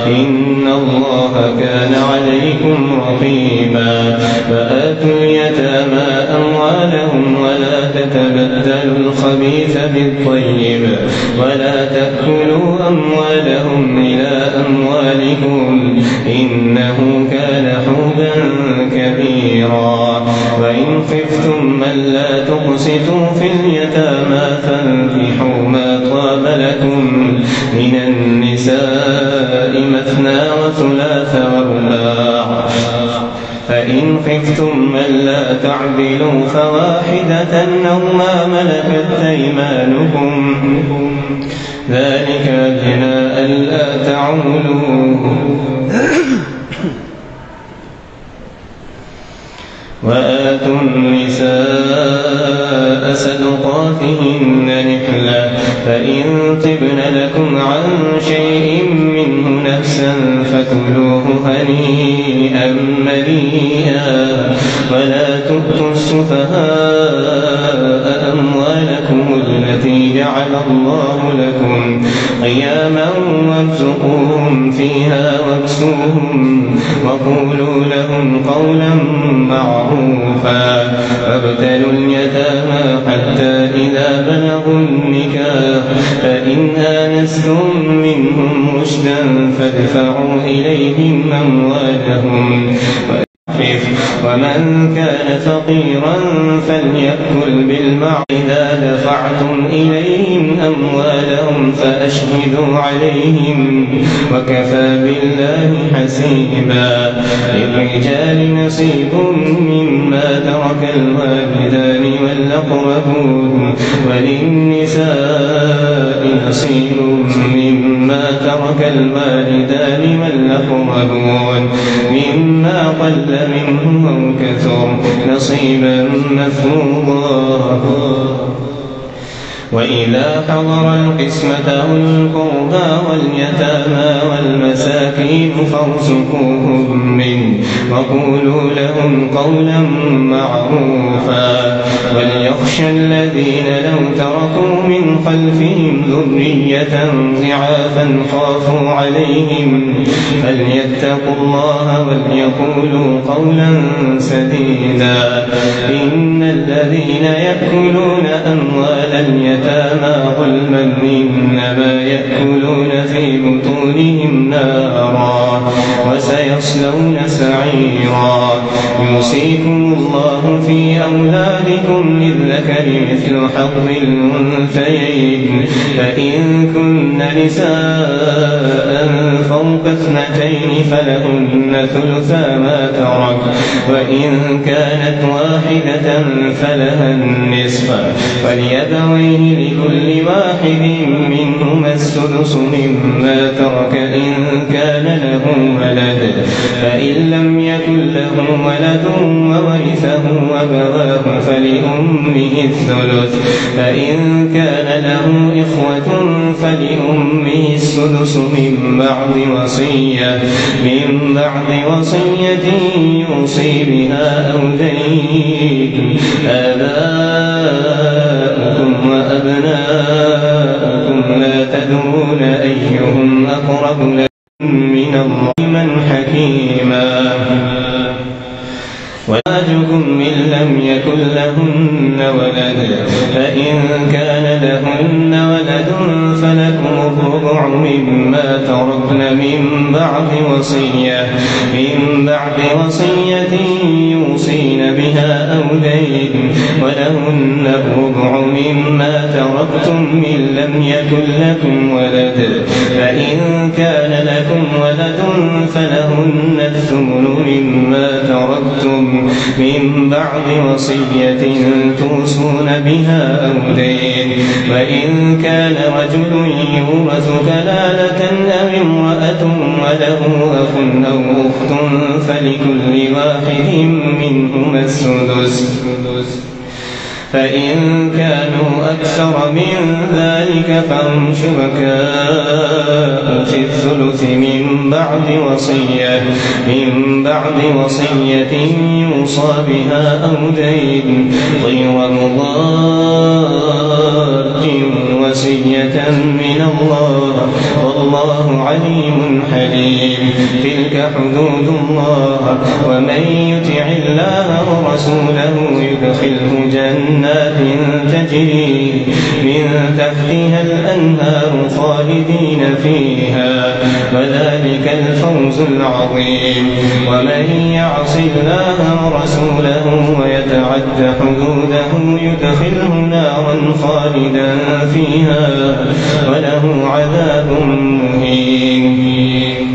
إن الله كان عليكم رقيبا فآتوا اليتامى أموالهم ولا تتبدلوا الخبيث بالطيب ولا تأكلوا أموالهم إلى أموالكم إنه كان حوبا كبيرا وإن خفتم من لا تقسطوا في اليتامى فانكحوا ما طاب لكم من النساء مثنى وثلاث ورباع فإن خفتم من لا تعدلوا فواحدة أو ما ملكت أيمانكم ذلك أدنى ألا تعولوا وآتوا النساء صدقاتهن نحلة فإن طبن لكم عن شيء منه نفسا فكلوه هنيئا مريئا ولا تؤتوا السفهاء أموالكم التي جعل الله لكم قياما وارزقوهم فيها واكسوهم وقولوا لهم قولا معروفا وابتلوا اليتامى حتى إذا بلغوا النكاح فإن آنستم منهم رشدا فادفعوا إليهم أموالهم ومن كان فقيرا فليأكل بالمعروف إذا دفعتم إليهم أموالهم فأشهدوا عليهم وكفى بالله حسيبا للرجال نصيب مما ترك الوالدان والأقربون وللنساء نصيب مما ترك الوالدان والأقربون مما قل منه أو كثر نصيبا مفروضا وإذا حضر القسمة أولو القربى واليتامى والمساكين فارزقوهم منه وقولوا لهم قولا معروفا وليخشى الذين لو تركوا من خلفهم ذرية ضعافا خافوا عليهم فليتقوا الله وليقولوا قولا سديدا إن الذين يأكلون أموال اليتامى ظلما إنما يأكلون في بطونهم نارا وسيصلون سعيرا يوصيكم الله في أولادكم للذكر مثل حظ الأنثيين فإن كن نساء فوق اثنتين فلهن ثلثا ما ترك وإن كانت واحدة فلها النصف وليبويه لكل واحد منهما السدس مما ترك إن كان له ولد فإن لم يكن له ولد وورثه أبواه فلأمه الثلث فإن كان له إخوة فلأمه السدس من بعد وصية يوصي بها أو دين آباؤكم وأبناؤكم لا تدرون أيهم أقرب لكم من الله من حكيما وأزواجكم إن لم يكن لهن ولد فإن كان لهن ولد فلكم الربع مما تركن من بعد وصية يوصين بها أو دين ولهن الربع مما تركتم إن لم يكن لكم ولد فإن كان لكم ولد فلهن الثمن مما تركتم من بعد وصية توصون بها أو دين وإن كان رجل يورث كلالة أو امرأة وله أخ أو أخت فلكل واحد منهما السدس فإن كانوا أكثر من ذلك فهم شركاء في الثلث من بعد وصية يوصى بها أو دين غير مضار وصية من الله والله عليم حليم. تلك حدود الله ومن يطع الله ورسوله يدخله جنات تجري من تحتها الأنهار خالدين فيها وذلك الفوز العظيم. ومن يعص الله ورسوله ويتعد حدوده يدخله نارا خالدا فيها وله عذاب مهين.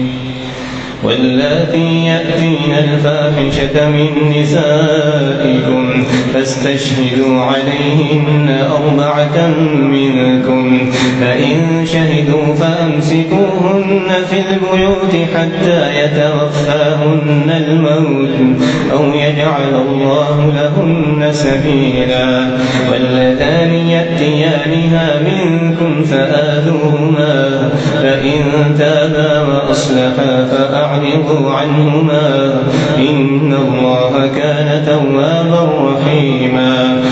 واللاتي يأتين الفاحشة من نسائكم فاستشهدوا عليهن 4 منكم فإن شهدوا فأمسكوهن في البيوت حتى يتوفاهن الموت أو يجعل الله لهن سبيلا. واللذان يأتيانها منكم فآذوهما فإن تابا وأصلحا فأعرضوا عنهما إن الله كان توابا رحيما.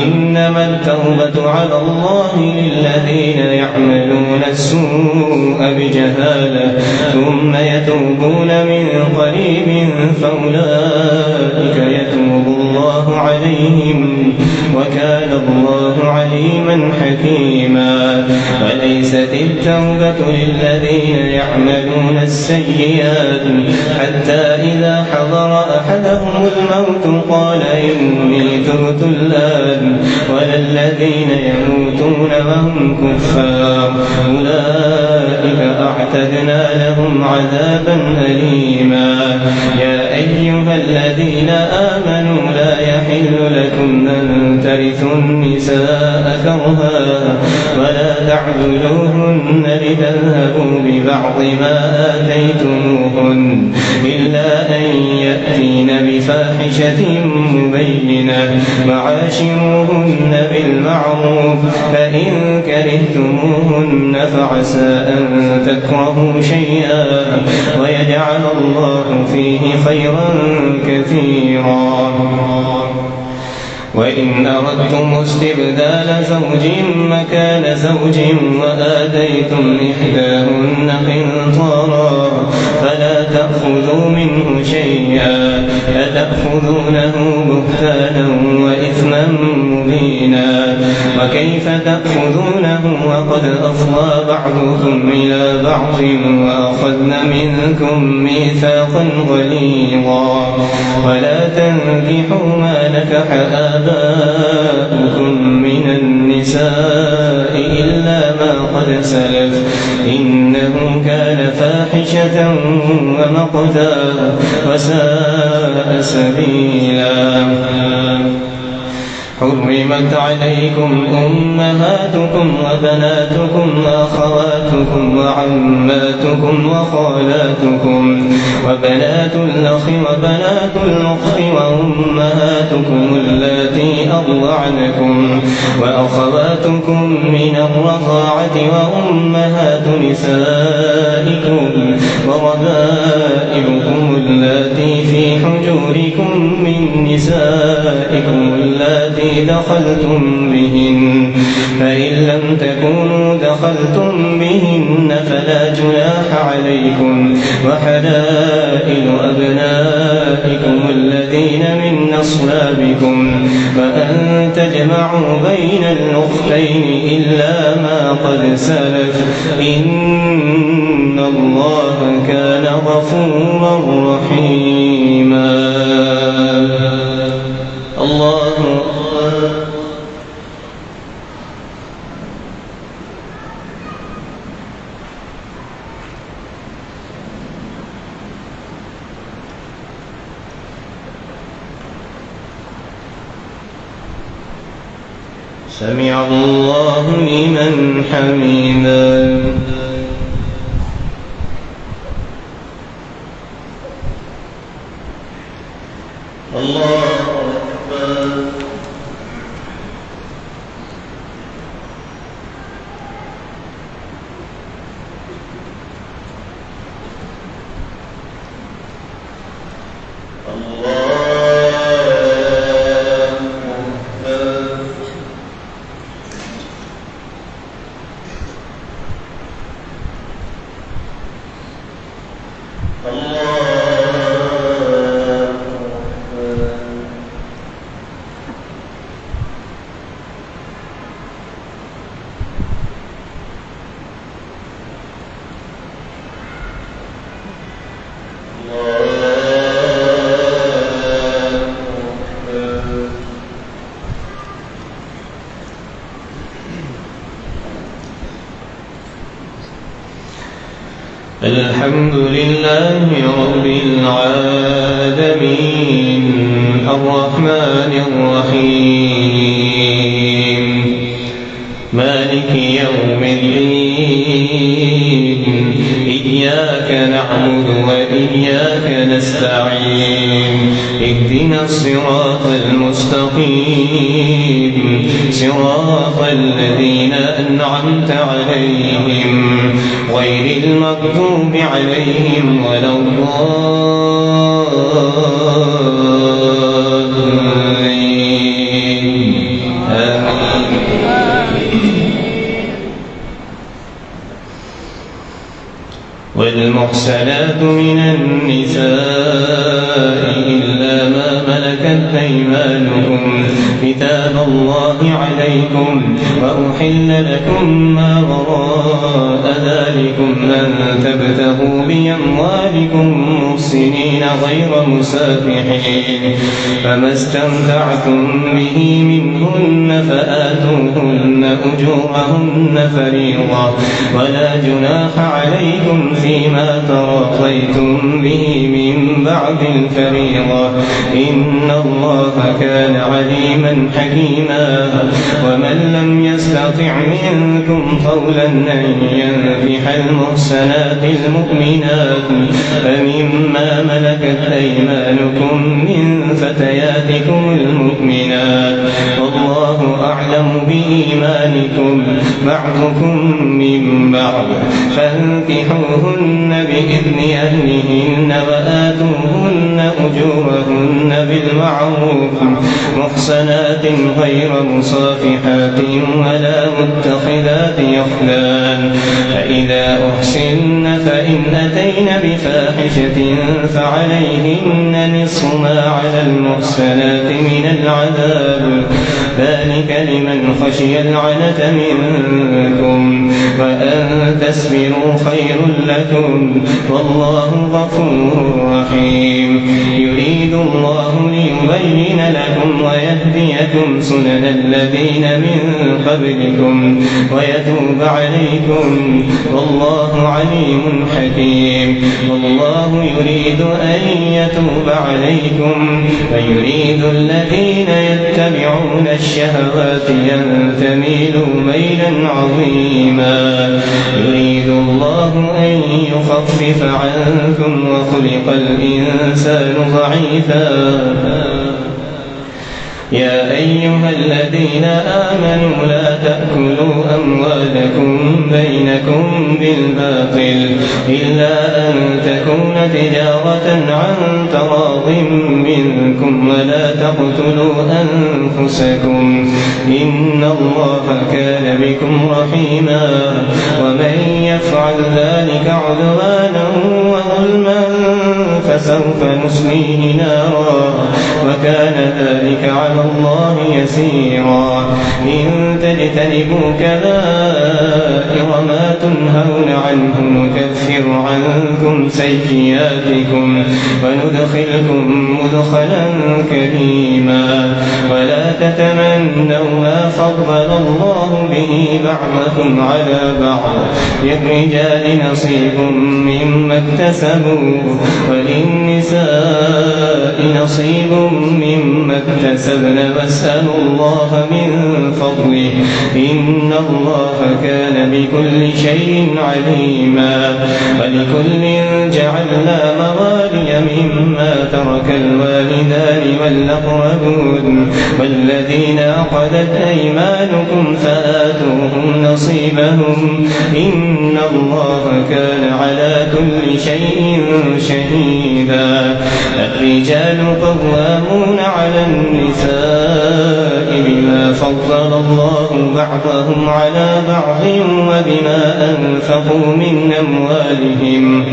إنما التوبة على الله للذين يعملون السوء بجهالة ثم يتوبون من قريب فأولئك يتوب الله عليهم وكان الله عليما حكيما. وليست التوبة للذين يعملون السيئات حتى إذا حضر أحدهم الموت قال إني تبت الآن ولا الذين يموتون وهم كفار أولئك أعتدنا لهم عذابا أليما. يا أيها الذين آمنوا لا يحل لكم أن ترثوا النساء كرها ولا تعضلوهن لتذهبوا ببعض ما آتيتموهن إلا أن يأتين بفاحشة مبينة وعاشروهن بالمعروف فإن كرهتموهن فعسى أن تكرهوا شيئا ويجعل الله فيه خيرا كثيرا. وإن أردتم استبدال زوج مكان زوج وآتيتم إحداهن قنطارا فلا تأخذوا منه شيئا أتأخذونه بهتانا وإثما مبينا. وكيف تأخذونه وقد أفضى بعضكم إلى بعض وأخذن منكم ميثاقا غليظا. ولا تنكحوا ما نكح آباؤكم من النساء إلا ما قد سلف إنه كان فاحشة ومقتا وساء سبيلا. حرمت عليكم أمهاتكم وبناتكم وأخواتكم وعماتكم وخالاتكم وبنات الأخ وبنات الأخت وأمهاتكم اللاتي أرضعنكم وأخواتكم من الرضاعة وأمهات نسائكم وربائبكم اللاتي في حجوركم من نسائكم اللاتي دخلتم بهن فإن لم تكونوا دخلتم بهن فلا جناح عليكم وحلائل أبنائكم الذين من أصلابكم وأن تجمعوا بين الأختين إلا ما قد سلف إن الله كان غفورا رحيما. الله سمع الله لمن حمده. الله أكبر. الحمد لله رب العالمين الرحمن الرحيم مالك يوم الدين إياك نعبد وإياك نستعين اهدنا الصراط المستقيم صراط الذين أنعمت عليهم غير المغضوب عليهم ولا الضالين آمين. والمحسنات من النساء إلا ما ملكت أيمانكم كتاب الله عليكم وأحل لكم ما وراء ذلكم أن تبتغوا بأموالكم محسنين غير مسافحين فما استمتعتم به منهن فآتوهن أجورهن فريضة ولا جناح عليكم فيما تراضيتم به من بعد الفريضة إن الله كان عليما حكيما ومن لم يستطع منكم قولا أن ينكح المحسنات المؤمنات فمما ملكت أيمانكم من فتياتكم المؤمنات والله أعلم بإيمانكم بعضكم من بعض فانكحوهن بإذن أهلهن وآتوهن أجورهن بالمعروف محصنات غير مصافحات ولا متخذات يخدان فإذا أحسن فإن أتين بفاحشة فعليهن نصف ما على المحسنات من العذاب ذلك لمن خشي العنة منكم وأن تسبروا خير لكم والله غفور رحيم يريد الله ليبين لكم ويهديكم سنن الذين من قبلكم ويتوب عليكم والله عليم حكيم والله يريد أن يتوب عليكم ويريد الذين يتبعون الشهوات أن تميلوا ميلا عظيما يريد الله أن يخفف عنكم وخلق الإنسان ضعيفا يا أيها الذين آمنوا لا تأكلوا أموالكم بينكم بالباطل إلا أن تكون تجارة عن تراض منكم ولا تقتلوا أنفسكم إن الله كان بكم رحيما ومن يفعل ذلك عدوانا وظلما فسوف نصليه نارا وكان ذلك على الله يسيرا إن تجتنبوا كبائر ما تنهون عنه نكفر عنكم سيئاتكم وندخلكم مدخلا كريما ولا تتمنوا ما فضل الله به بعضكم على بعض للرجال نصيب مما اكتسبوا وللنساء نصيب مما اكتسبن واسألوا الله من فضله إن الله كان بكل شيء عليما ولكل جعلنا موالي مما ترك الوالدان والأقربون والذين عقدت أيمانكم فآتوهم نصيبهم إن الله كان على كل شيء شهيدا الرجال قوامون على النساء بما فضل الله بعضهم على بعض وبما أنفقوا من أموالهم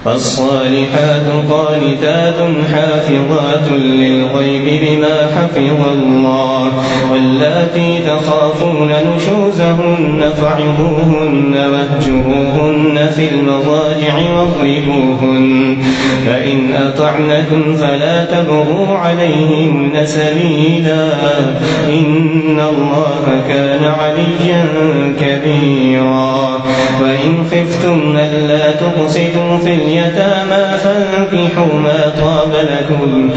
فالصالحات قانتات حافظات للغيب بما حفظ الله واللاتي تخافون نشوزهن فعظوهن واهجروهن في المضاجع واضربوهن فإن أطعنكم فلا تبغوا عليهن سبيلا إن الله كان عليا كبيرا وإن خفتم ألا تقسطوا في اليتامى فانكحوا ما طاب لكم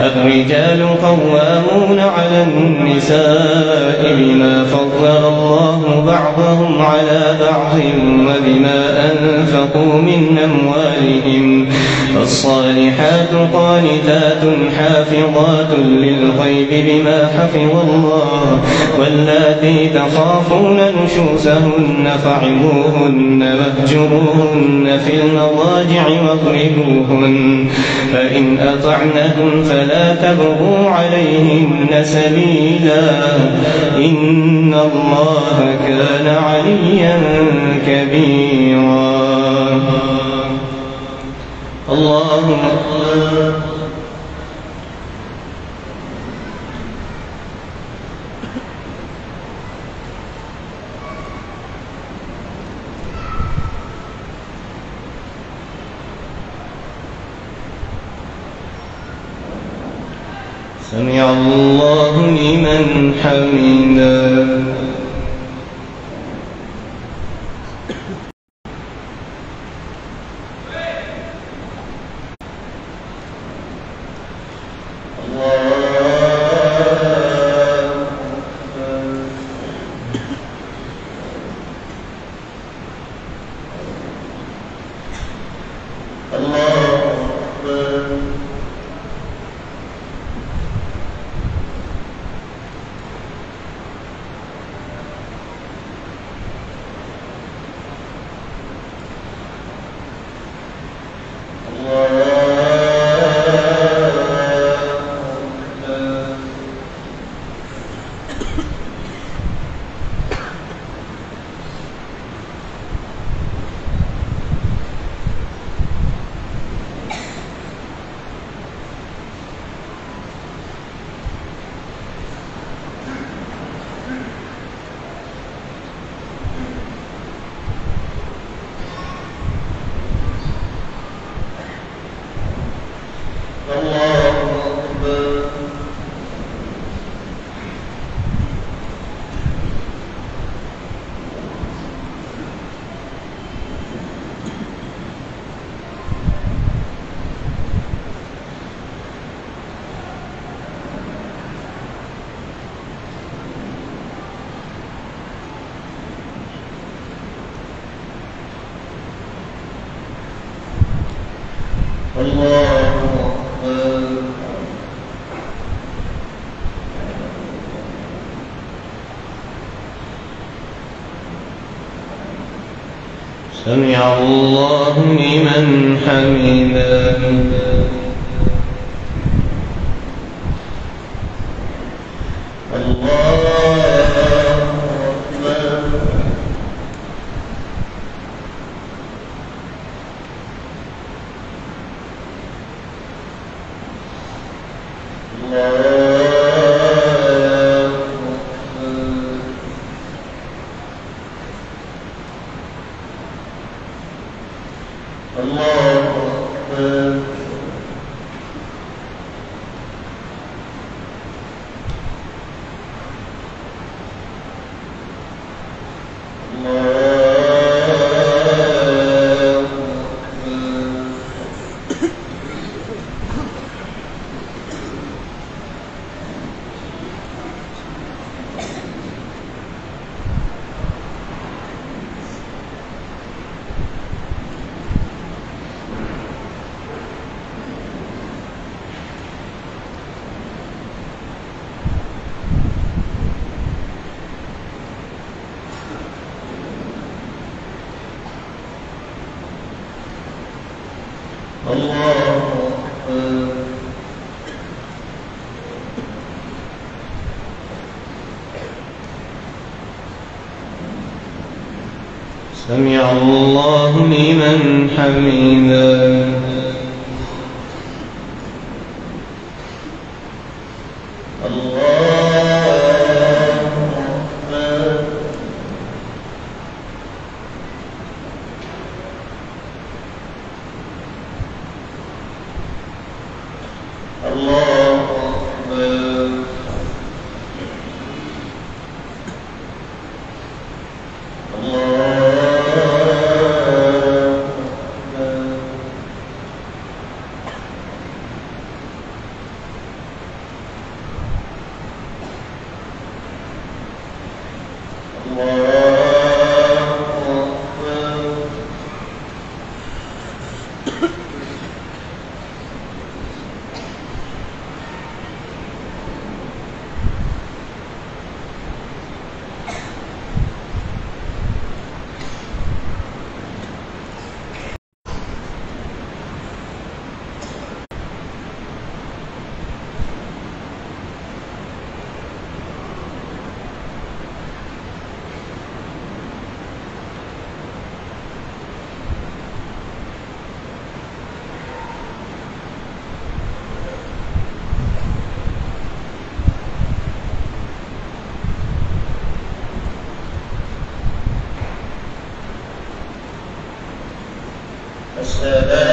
الرجال قوامون على النساء بما فضل الله بعضهم على بعض وبما أنفقوا من أموالهم فالصالحات قانتات حافظات للغيب بما حفظ الله واللاتي تخافون نشوزهن فعظوهن واهجروهن في المضاجع واضربوهن فإن أطعنكم فلا تبغوا عليهن سبيلا إن الله كان عليا كبيرا. الله أكبر. سمع الله لمن حمده. سمع الله لمن حمده. سمع الله لمن حمده.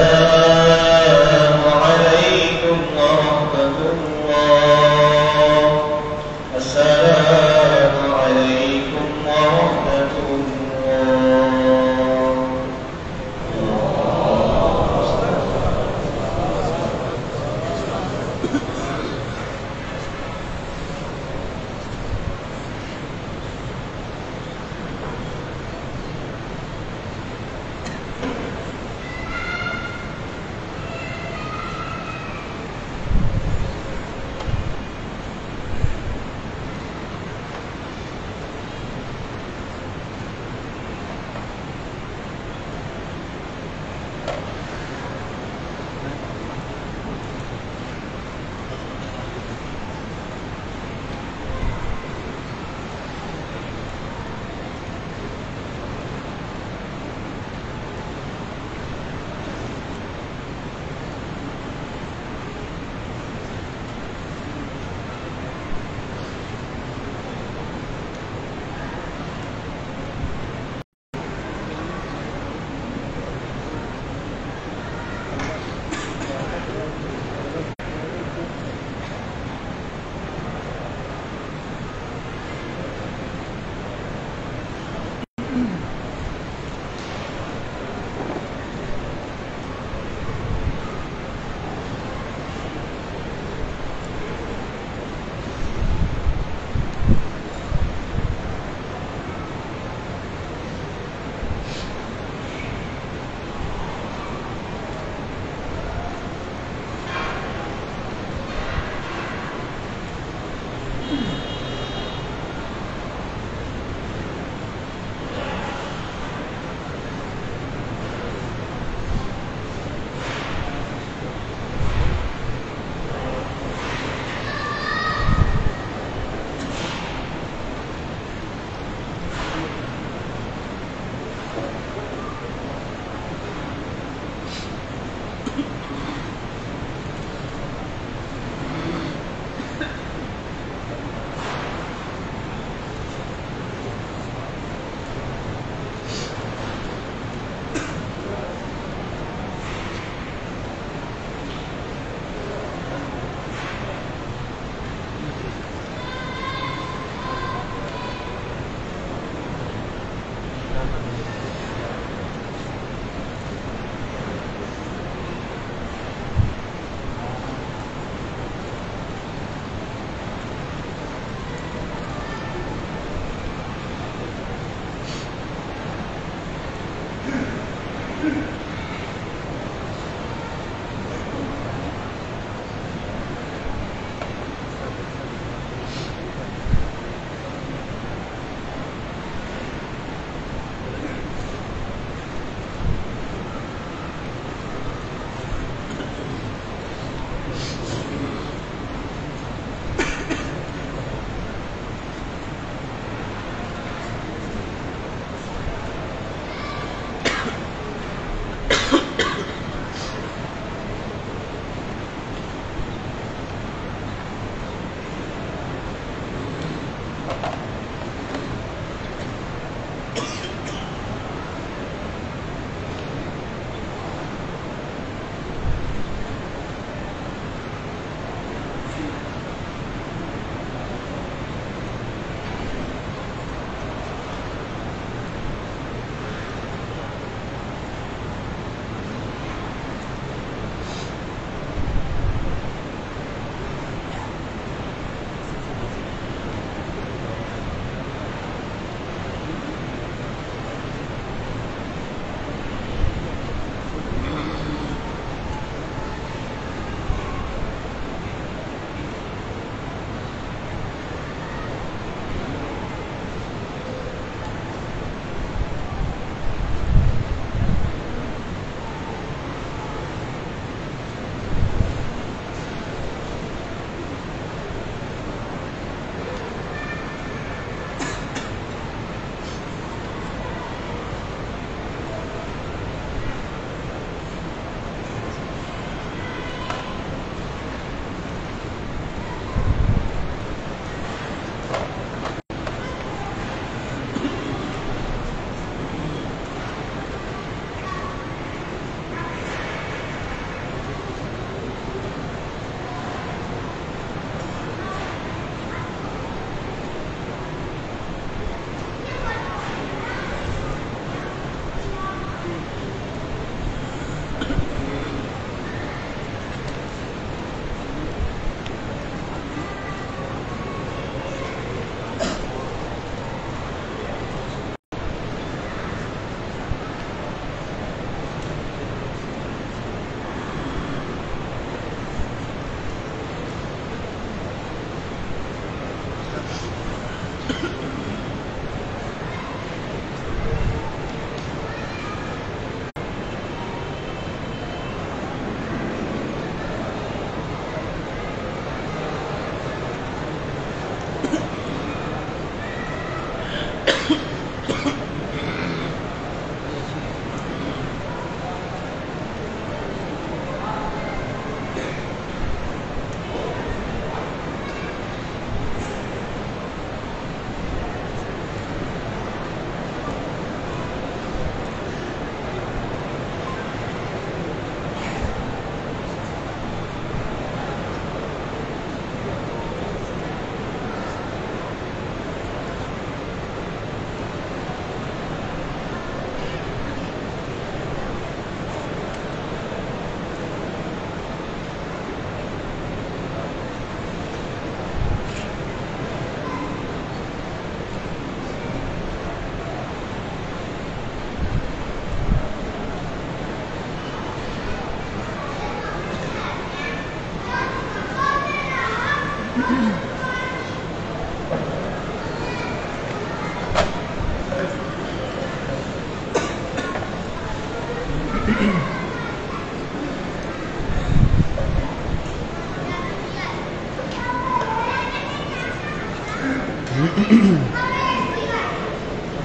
السلام عليكم ورحمة الله. السلام عليكم ورحمة الله.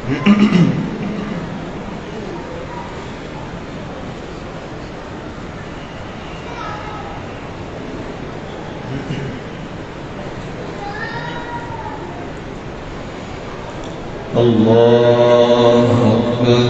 الله أكبر.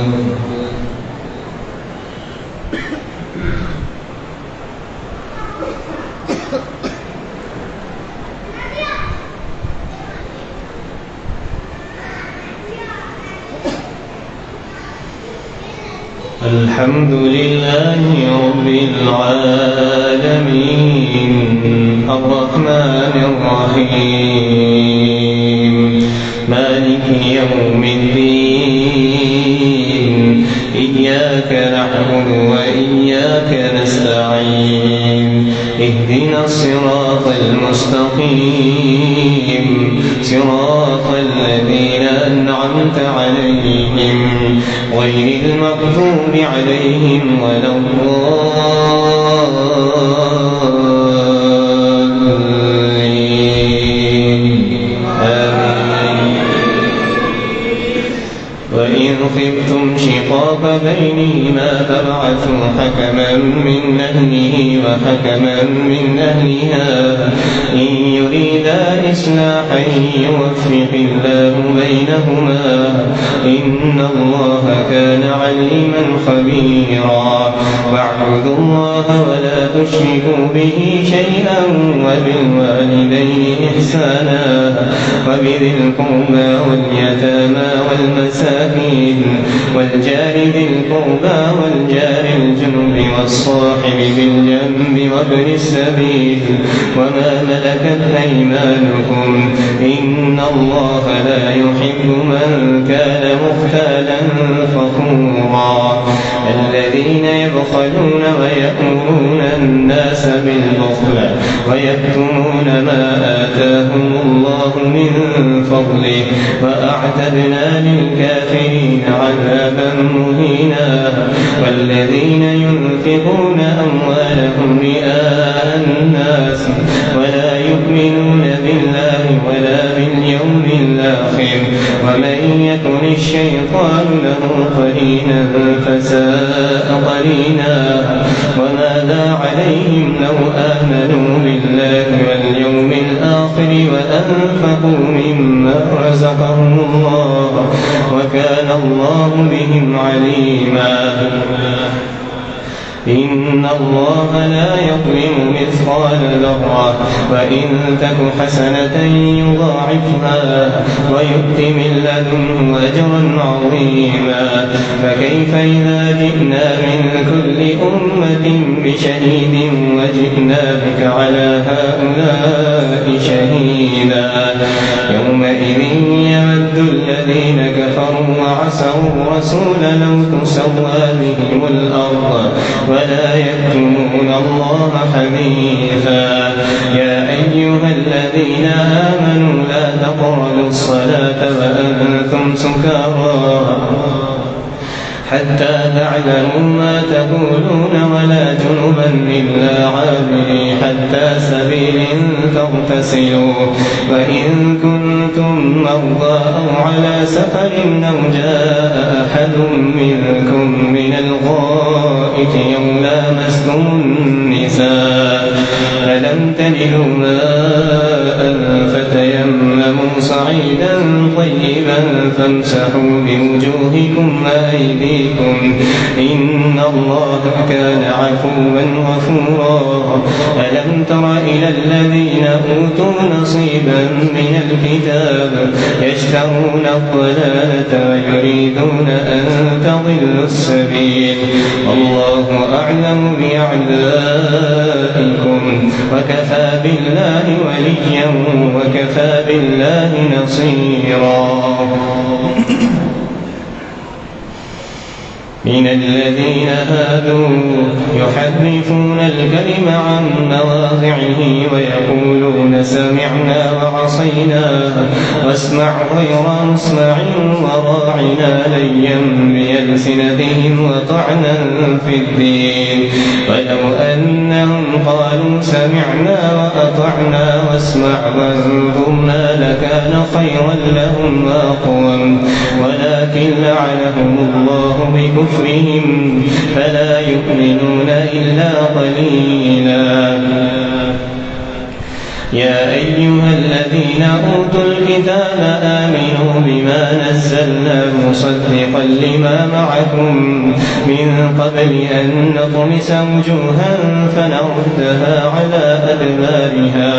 الحمد لله رب العالمين الرحمن الرحيم مالك يوم الدين إياك نعبد وإياك نستعين اهدنا الصراط المستقيم صراط الذين أنعمت عليهم غير المغضوب عليهم ولا الضالين آمين. وإن خفتم شقاق بينهما فابعثوا حكما من أهله وحكما من أهلها إن يريدا إصلاحا يوفق الله بينهما إن الله كان عليما خبيرا. واعبدوا الله ولا تشركوا به شيئا وبالوالدين إحسانا وبذي القربى واليتامى والمساكين والجار ذي القربى والجار الجنب والصاحب بالجنب وابن السبيل وما ملكت أيمانكم إن الله لا يحب من كان مختالا فخورا. الذين يبخلون ويأمرون الناس بالبخل ويكتمون ما آتاهم الله من فضله وأعتدنا للكافرين عذابا مهينا. والذين ينفقون أموالهم رئاء الناس ولا يؤمنون بالله ولا باليوم الآخر ومن يكن الشيطان له قرينا فساء قرينا. وماذا عليهم لو آمنوا بالله واليوم الآخر وأنفقوا مما رزقهم الله وكان الله بهم عليما. إن الله لا يظلم مثقال ذرة وإن تك حسنة يضاعفها ويؤت من لدنه أجرا عظيما. فكيف إذا جئنا من كل أمة بشهيد وجئنا بك على هؤلاء شهيدا. يومئذ يود الذين كفروا وعصوا الرسول لو تسوى بهم الأرض ولا يكتمون الله حديثا. يا أيها الذين آمنوا لا تقربوا الصلاة وأنتم سكارى حتى تعلموا ما تقولون ولا جنبا إلا عابري حتى سبيل فاغتسلوا وإن كنتم مرضى أو على سفر أو جاء أحد منكم من الغائط أو لامستم النساء فلم تجدوا ماء فتيمموا صعيدا طيبا فامسحوا بوجوهكم وأيديكم إن الله كان عفوا غفورا. ألم تر إلى الذين أوتوا نصيبا من الكتاب يشترون الضلالة ويريدون أن تضلوا السبيل والله أعلم بأعدائكم وكفى بالله وليا وكفى بالله نصيرا. من الذين هادوا يحرفون الكلم عن مواضعه ويقولون سمعنا وعصينا واسمع غير مسمع وراعنا ليا بألسنتهم وطعنا في الدين. ولو أنهم قالوا سمعنا وأطعنا واسمع وانظرنا لكان خيرا لهم وأقوم ولكن ولكن لعنهم الله بكفرهم فلا يؤمنون إلا قليلا. يا أيها الذين أوتوا الكتاب آمنوا بما نزلنا مصدقا لما معكم من قبل أن نطمس وجوها فنردها على أدبارها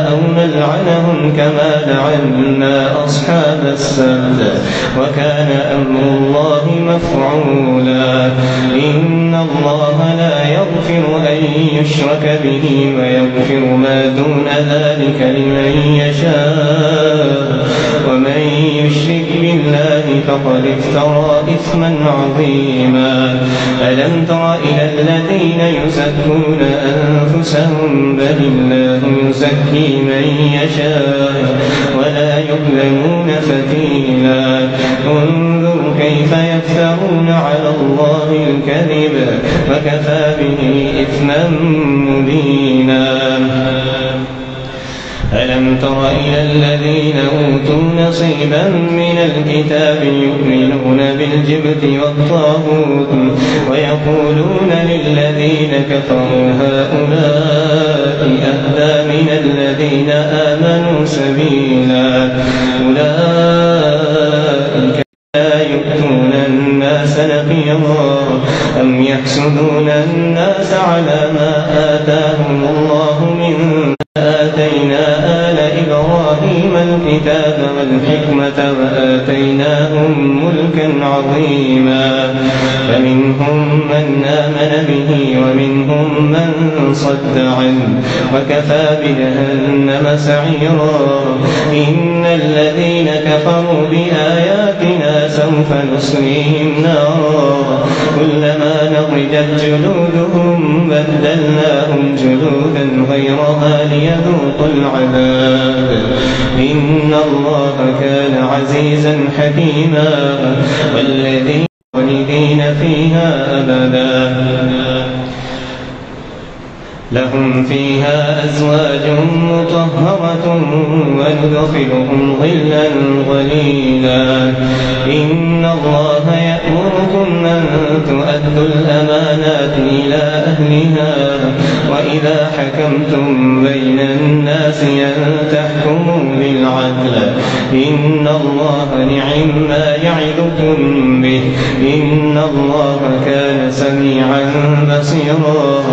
أو نلعنهم كما لعنا أصحاب السبت وكان أمر الله مفعولا. إن الله لا يغفر أن يشرك به ويغفر ما دون ذلك لمن يشاء ومن يشرك بالله فقد افترى إثما عظيما. ألم تر إلى الذين يزكون أنفسهم بل الله يزكي من يشاء ولا يظلمون فتيلا. انظر كيف يفترون على الله الكذب وكفى به إثما مبينا. ألم تر إلى الذين أوتوا نصيبا من الكتاب يؤمنون بالجبت والطاغوت ويقولون للذين كفروا هؤلاء أهدى من الذين آمنوا سبيلا. أولئك لا يؤتون الناس نقيرا أم يحسدون الناس على ما آتاهم الله من آتينا آل إبراهيم الكتاب والحكمة وآتيناهم ملكا عظيما. فمنهم من آمن به ومنهم من صد عنه وكفى بجهنم سعيرا. إن الذين كفروا بآياتنا سوف نصليهم نارا كلما نضجت جلودهم بدلناهم جلودا غيرها ليذوقوا العذاب. إن الله كان عزيزا حكيما. والذين خالدين فيها أبدا لهم فيها أزواج مطهرة وندخلهم ظلا ظليلا. إن الله يأمركم أن تؤدوا الأمانات إلى أهلها وإذا حكمتم بين الناس أن تحكموا بالعدل. إن الله نعم ما يعظكم به. إن الله كان سميعا بصيرا.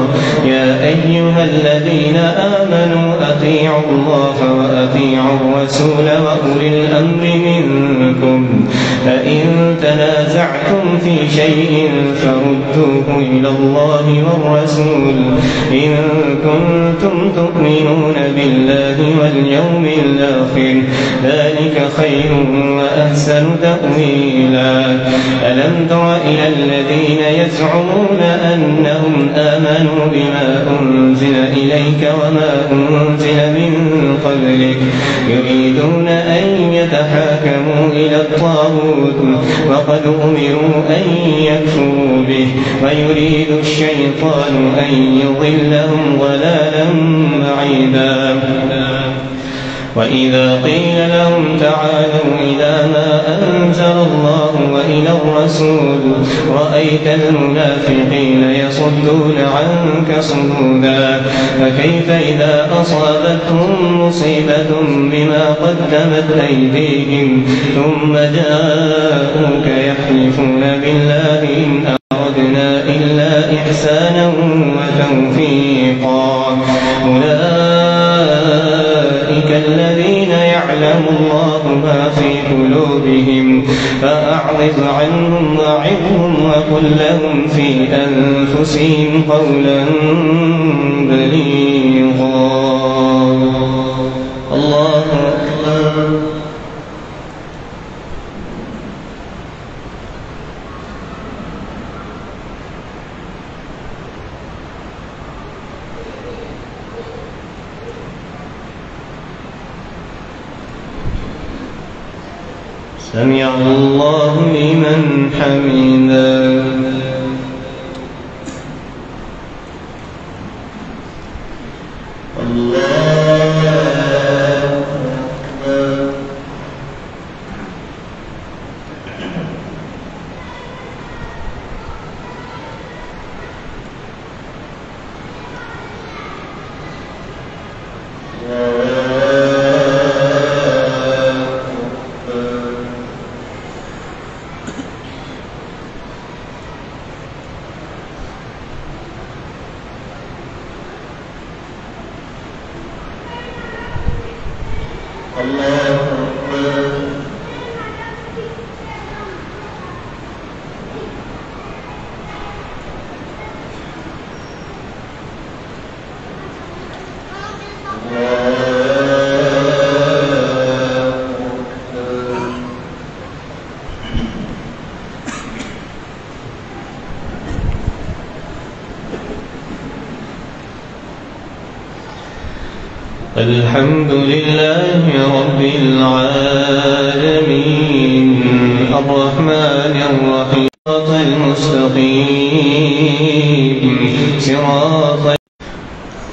يا أيها الذين آمنوا أطيعوا الله وأطيعوا الرسول وأولي الأمر منكم فإن تنازعتم في شيء فردوه إلى الله والرسول إن كنتم تؤمنون بالله واليوم الآخر ذلك خير وأحسن تأويلا. ألم تر إلى الذين يزعمون أنهم آمنوا بما أنزل إليك وما أنزل من قبلك يريدون أن يتحاكموا إلى الطاغوت وقد أمروا أن يكفروا به ويريد الشيطان أن يضلهم ضلالا بعيدا. وإذا قيل لهم تعالوا إلى ما أنزل الله وإلى الرسول رأيت المنافقين يصدون عنك صدودا. فكيف إذا أصابتهم مصيبة بما قدمت أيديهم ثم جاءوك يحلفون بالله إن أردنا إلا إحسانا وتوفيقا. الذين يعلم الله ما في قلوبهم فأعرض عنهم وعظهم وقل لهم في أنفسهم قولا بليغا. الله أكبر. سمع الله لمن حمده. الله أكبر. الحمد لله رب العالمين الرحمن الرحيم صراط المستقيم صراط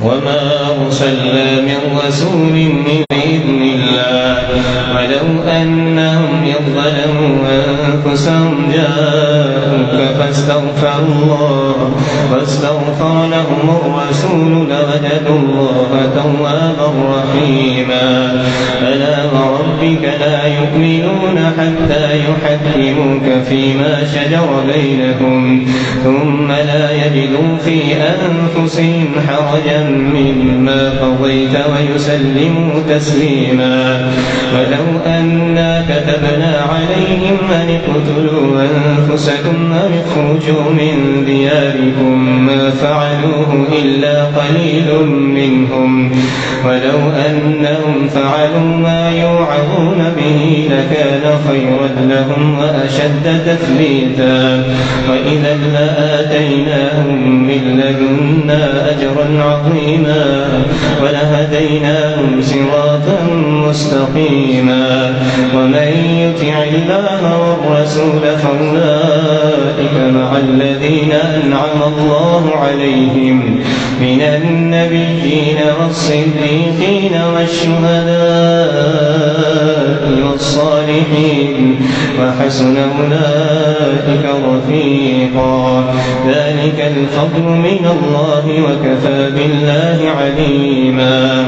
وما أرسلنا من رسول بإذن الله ولو أنهم يظلموا أنفسهم جاءوك فاستغفر لهم الرسول لوجدوا الله توابا رحيما فلا وربك لا يؤمنون حتى يحكموك فيما شجر بينهم ثم لا يجدوا في أنفسهم حرجا مما قضيت ويسلموا تسليما ولو أنا كتبنا عليهم أن اقتلوا أنفسكم أو اخرجوا من دياركم ما فعلوه إلا قليل منهم ولو أنهم فعلوا ما يوعظون به لكان خيرا لهم وأشد تثبيتا وإذا لآتيناهم من لدنا أجرا عظيما ولهديناهم صراطا مستقيما ومن يطع الله والرسول فأولئك مع الذين أنعم الله عليهم من النبيين والصديقين والشهداء والصالحين وحسن أولئك رفيقا ذلك الفضل من الله وكفى بالله عليما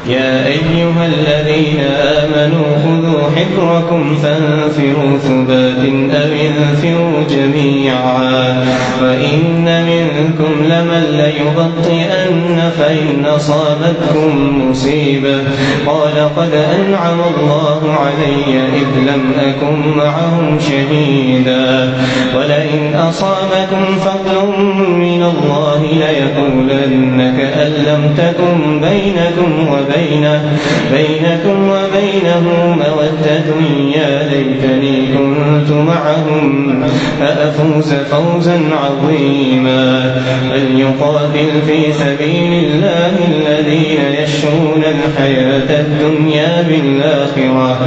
يا أيها الذين آمنوا خذوا حذركم فانفروا ثبات أو انفروا جميعا وإن منكم لمن ليبطئن فإن أصابتكم مصيبة قال قد أنعم الله علي إذ لم أكن معهم شهيدا ولئن أصابكم فضل من الله ليقولن كأن لم تكن بينكم وبينه مودة يا ليتني كنت معهم فأفوز فوزا عظيما فليقاتل في سبيل الله الذين يشرون الحياة الدنيا بالآخرة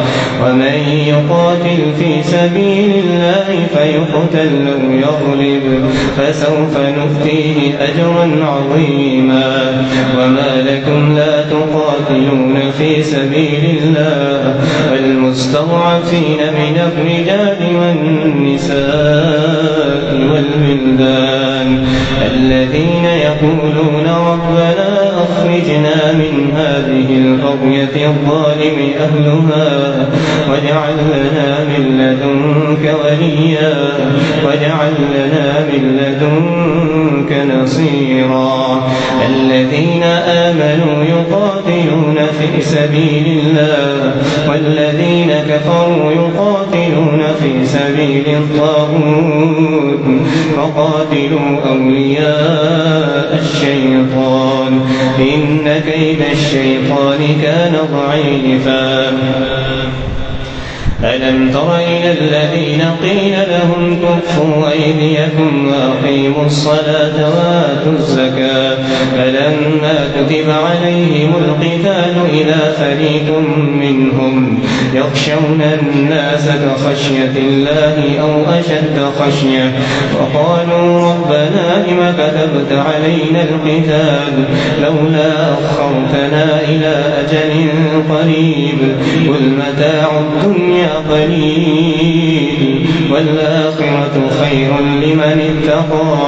ومن يقاتل في سبيل الله فيقتل أو يغلب فسوف نؤتيه أجرا عظيما وما لكم لا تقاتلون في سبيل الله والمستضعفين من الرجال والنساء والولدان الذين يقولون ربنا أخرجنا من هذه القرية الظالم أهلها واجعل لنا من لدنك وليا واجعل لنا من لدنك نصيرا الذين آمنوا يقاتلون في سبيل الله والذين كفروا يقاتلون في سبيل الطاغوت فقاتلوا أولياء الشيطان إن كيد الشيطان كان ضعيفا ألم تر إلى الذين قيل لهم كفوا أيديكم وأقيموا الصلاة وآتوا الزكاة فلما كتب عليهم القتال إذا فريق منهم يخشون الناس كخشية الله أو أشد خشية وقالوا ربنا لم كتبت علينا القتال لولا أخرتنا إلى أجل قريب قل متاع الدنيا قليل والآخرة خير لمن اتقى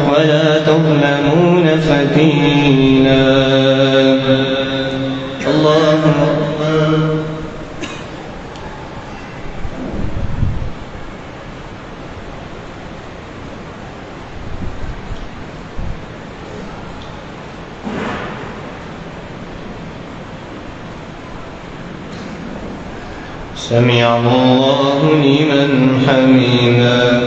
ولا تظلمون فتيلا الله أكبر سمع الله لمن حمده.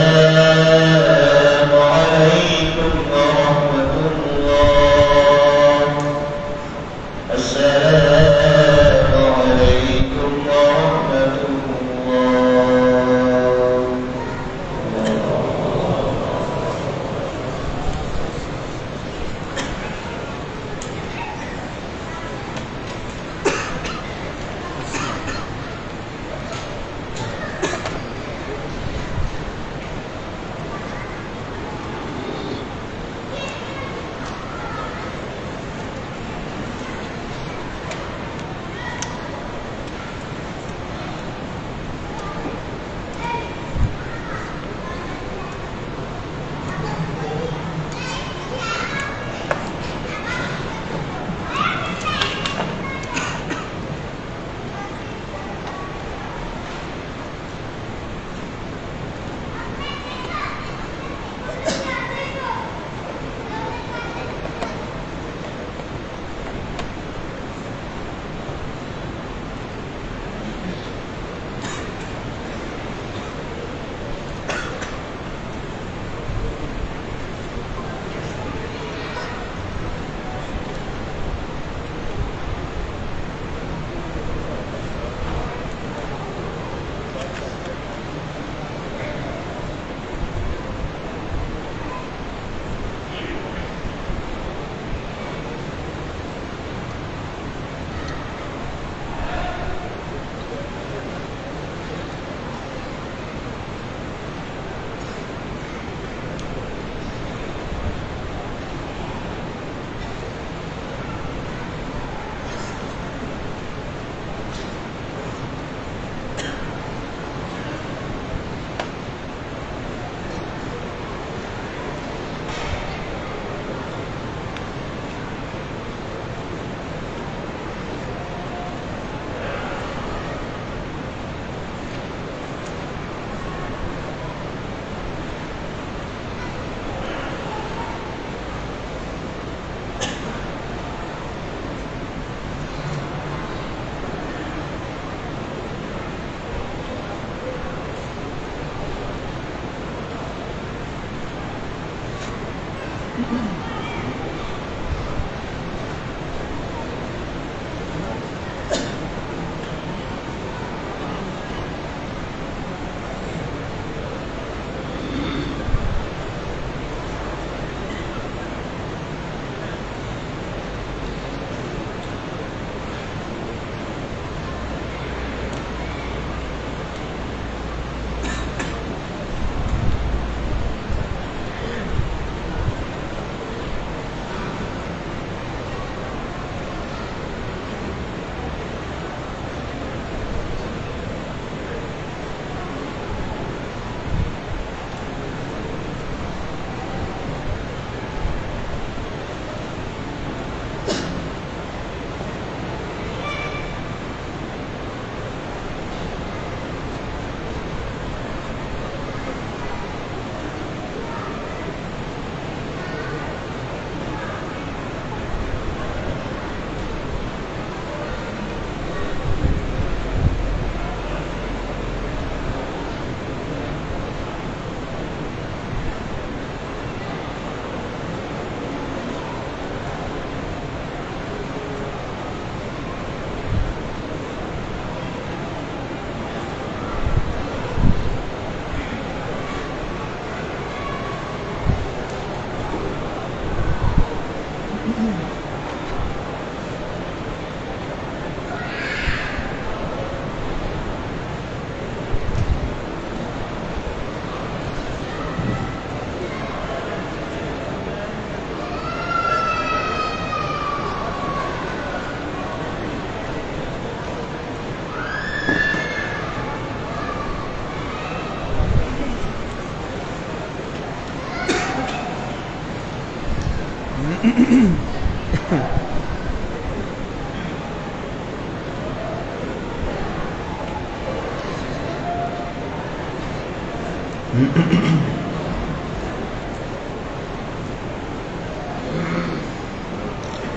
السلام عليكم ورحمة الله. السلام عليكم ورحمة الله.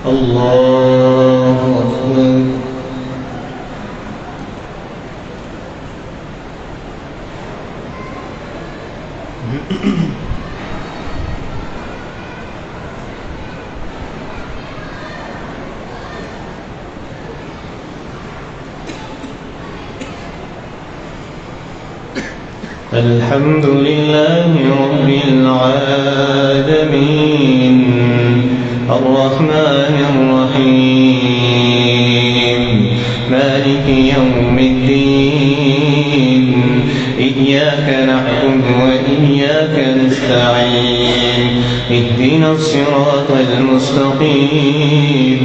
الله أكبر. الحمد لله رب العالمين الرحمن الرحيم مالك يوم الدين إياك نعبد وإياك نستعين اهدنا الصراط المستقيم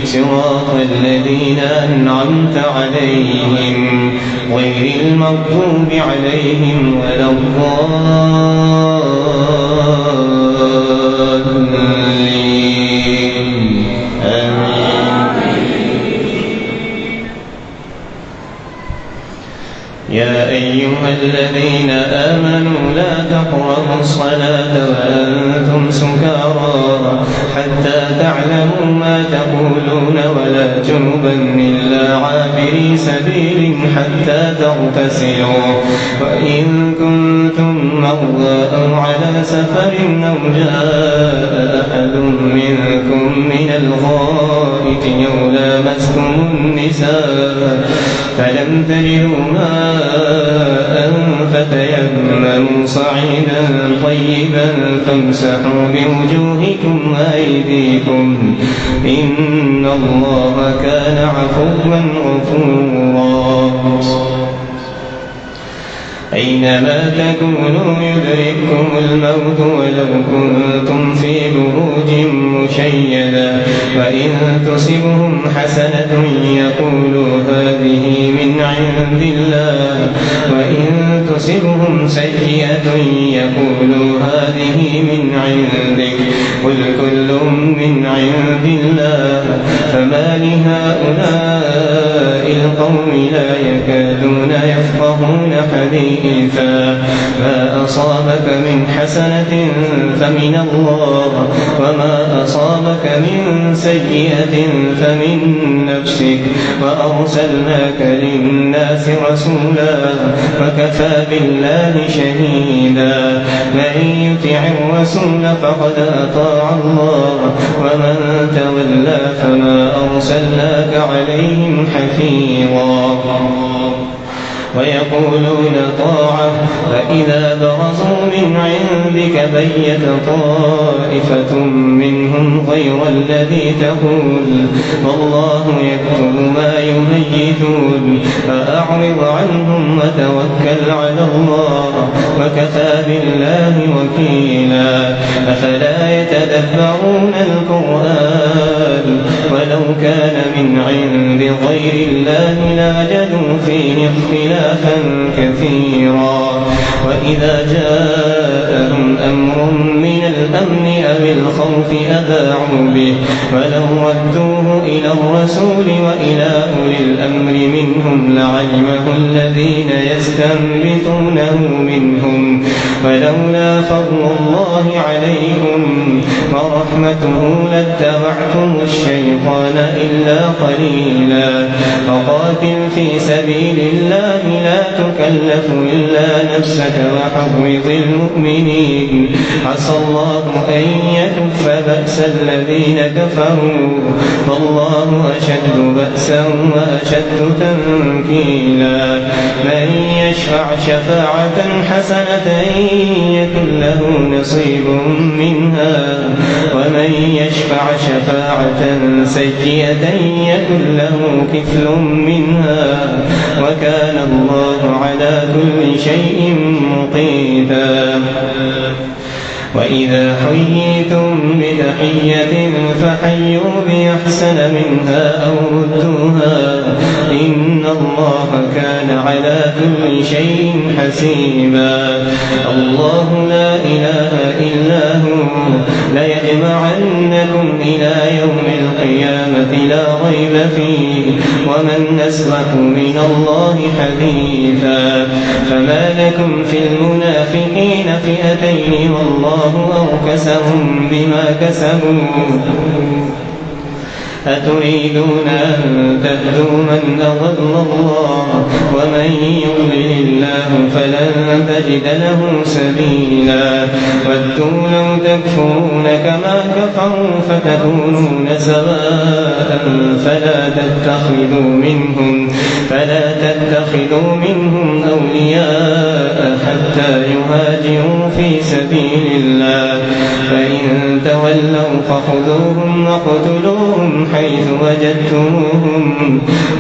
صراط الذين أنعمت عليهم غير المغضوب عليهم ولا الضالين آمين. يا أيها الذين آمنوا لا تقربوا الصلاة وأنتم سكارى حتى تعلموا ما تقولون ولا جنبا إلا عابري سبيل حتى تغتسلوا وإن كنتم مرضى أو على سفر أو جاء أحد منكم من الغائط أو لامستم النساء فلم تجدوا ماء فتيمموا صعيدا طيبا فامسحوا بوجوهكم وأيديكم إن الله كان عفوا غفورا. أينما تكونوا يدرككم الموت ولو كنتم في بروج مشيدة وإن تصبهم حسنة يقولوا هذه من عند الله وإن تصبهم سيئة يقولوا هذه من عندك قل كل من عند الله فما لهؤلاء القوم لا يكادون يفقهون حديثا ما أصابك من حسنة فمن الله وما أصابك من سيئة فمن نفسك وأرسلناك للناس رسولا وكفى بالله شهيدا من يطع الرسول فقد أطاع الله ومن تولى فما أرسلناك عليهم حفيظا. ويقولون طاعة فإذا برزوا من عندك بيت طائفة منهم غير الذي تقول والله يكتب ما يميتون فأعرض عنهم وتوكل على الله وكفى بالله وكيلا. أفلا يتدبرون القرآن ولو كان من عند غير الله لوجدوا فيه اختلافا كثيرا. وإذا جاءهم أمر من الأمن أو الخوف أذاعوا به ولو ردوه إلى الرسول وإلى أولي الأمر منهم لعلمه الذين يستنبطونه منهم ولولا فضل الله عليكم ورحمته لاتبعتم الشيطان إلا قليلا. فقاتل في سبيل الله لا تكلف إلا نفسك وحرض المؤمنين عسى الله أن يكف بأس الذين كفروا فالله أشد بأسا وأشد تنكيلا. من يشفع شفاعة حسنة يكن له نصيب منها ومن يشفع يشفع شفاعة سيئة يكن له كفل منها وكان الله على كل شيء مقيتا. وإذا حييتم بتحية فحيوا بأحسن منها أو ردوها إن الله كان على كل شيء حسيبا. الله لا إله إلا هو ليجمعنكم إلى يوم القيامة لا ريب فيه ومن أصدق من الله حديثا. فما لكم في المنافقين فئتين والله أركسهم بما كسبوا أتريدون أن تهدوا من أضل الله ومن يضلل الله فلن تجد له سبيلا. ودوا لو تكفرون كما كفروا فتكونون سواء فلا تتخذوا منهم أولياء حتى يهاجروا في سبيل الله فإن تولوا فخذوهم وقتلوهم حيث وجدتموهم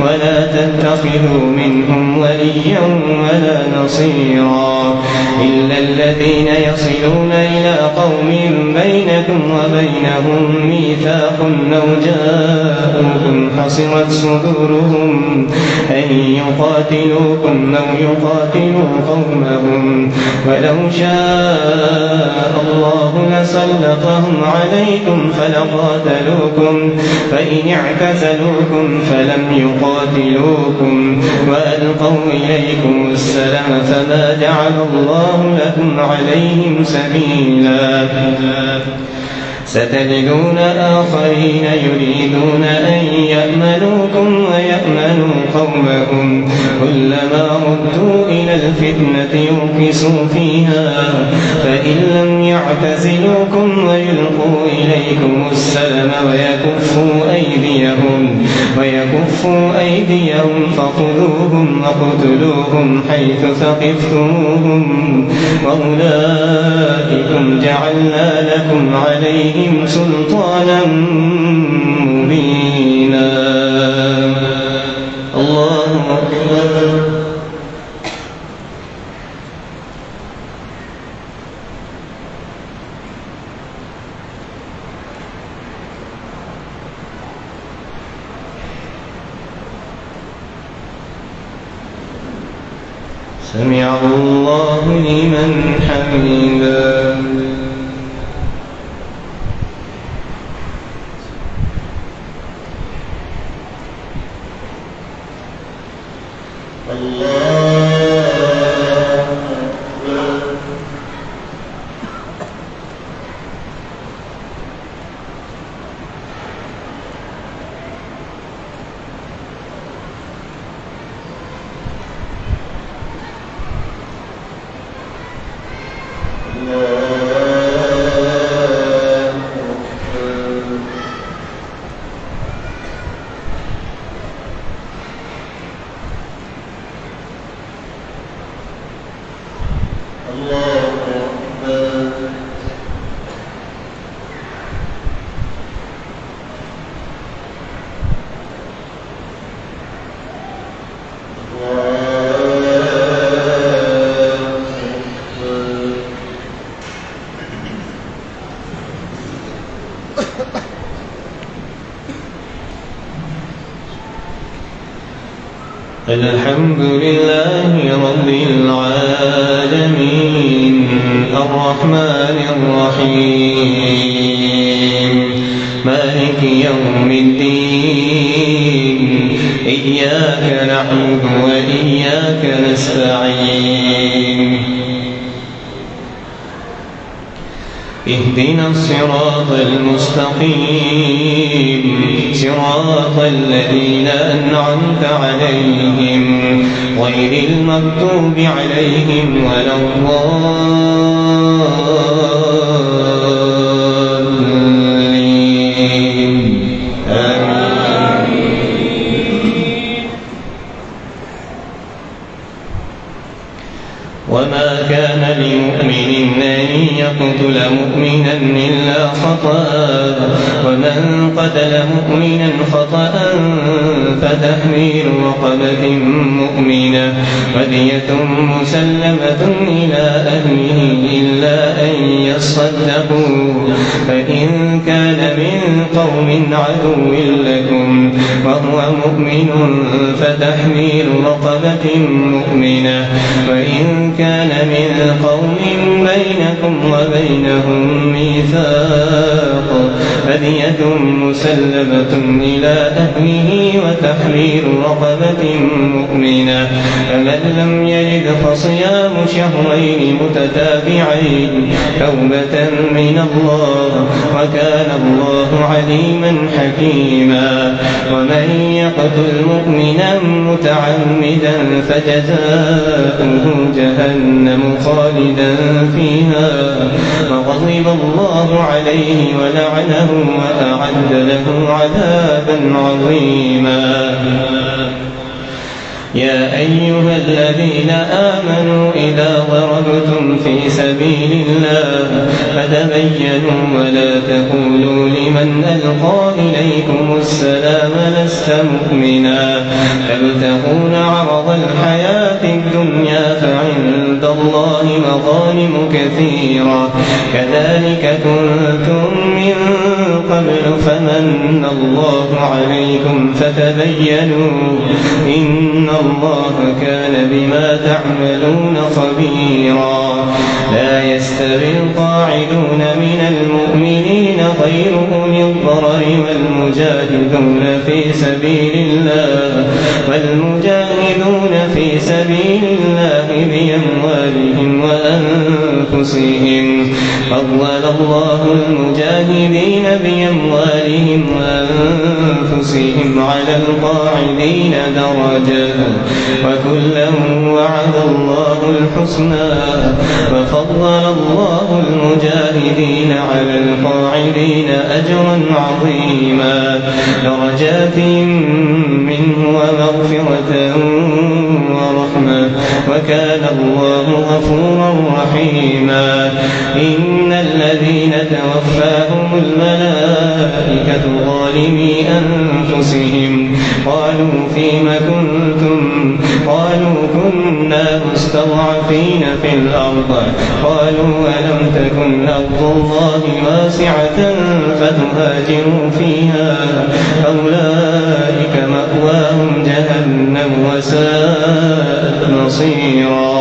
ولا تتخذوا منهم وليا ولا نصيرا إلا الذين يصلون إلى قوم بينكم وبينهم ميثاق أو جاءوكم حصرت صدورهم أن يقاتلوكم أو يقاتلوا قومهم ولو شاء الله لسلطهم عليكم فلقاتلوكم فإن اعتزلوكم فلم يقاتلوكم وألقوا إليكم السلام فما جعل الله لكم عليهم سبيلا. ستجدون آخرين يريدون أن يأمنوكم ويأمنوا قومهم كلما ردوا إلى الفتنة يركسوا فيها فإن لم يعتزلوكم ويلقوا إليكم السلم ويكفوا أيديهم فخذوهم وقتلوهم حيث ثقفتموهم وأولئكم جعلنا لكم عليهم سلطانا مبينا. الله أكبر. سمع الله لمن حمده. الحمد لله رب العالمين الرحمن الرحيم مالك يوم الدين إياك نعبد وإياك نستعين اهدنا الصراط المستقيم صراط الذين أنعمت عليهم غير المغضوب عليهم ولا الضالين آمين. وما كان لمؤمن أن يقتل مؤمنا إلا خطأ ومن ودية مسلمة إلى أهله إلا أن يصدقوا فإن كان من قوم عدو لكم وهو مؤمن فتحميل رقبة مؤمنة وإن كان من قوم بينكم وبينهم ميثاق فدية مسلمة إلى أهله وتحرير رقبة مؤمنة فمن لم يجد فصيام شهرين متتابعين توبة من الله وكان الله عليما حكيما ومن يقتل مؤمنا متعمدا فجزاؤه جهنم خالدا فيها وغضب الله عليه ولعنه وأعد له عذابا عظيما يا أيها الذين آمنوا إذا ضربتم في سبيل الله فتبينوا ولا تقولوا لمن ألقى إليكم السلام لست مؤمنا تبتغون عرض الحياة الدنيا فعند الله مغانم كثيرة كذلك كنتم من قبل فمن الله عليكم فتبينوا إن الله كان بما تعملون خبيرا لا يستوي القاعدون من المؤمنين غير أولي الضرر والمجاهدون في سبيل الله بأموالهم وأنفسهم فضل الله المجاهدين بأموالهم وأنفسهم على القاعدين درجة وكلا وعد الله الحسنى وفضل الله المجاهدين على القاعدين أجرا عظيما درجات منه ومغفرة ورحمة وكان الله غفورا رحيما إن الذين توفاهم الملائكة ظالمي أنفسهم قالوا فيم كنتم قالوا كنا مستضعفين في الأرض قالوا ألم تكن أرض الله واسعة فتهاجروا فيها فأولئك مأواهم جهنم وساءت مصيرا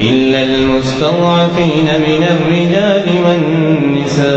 إلا المستضعفين من الرجال والنساء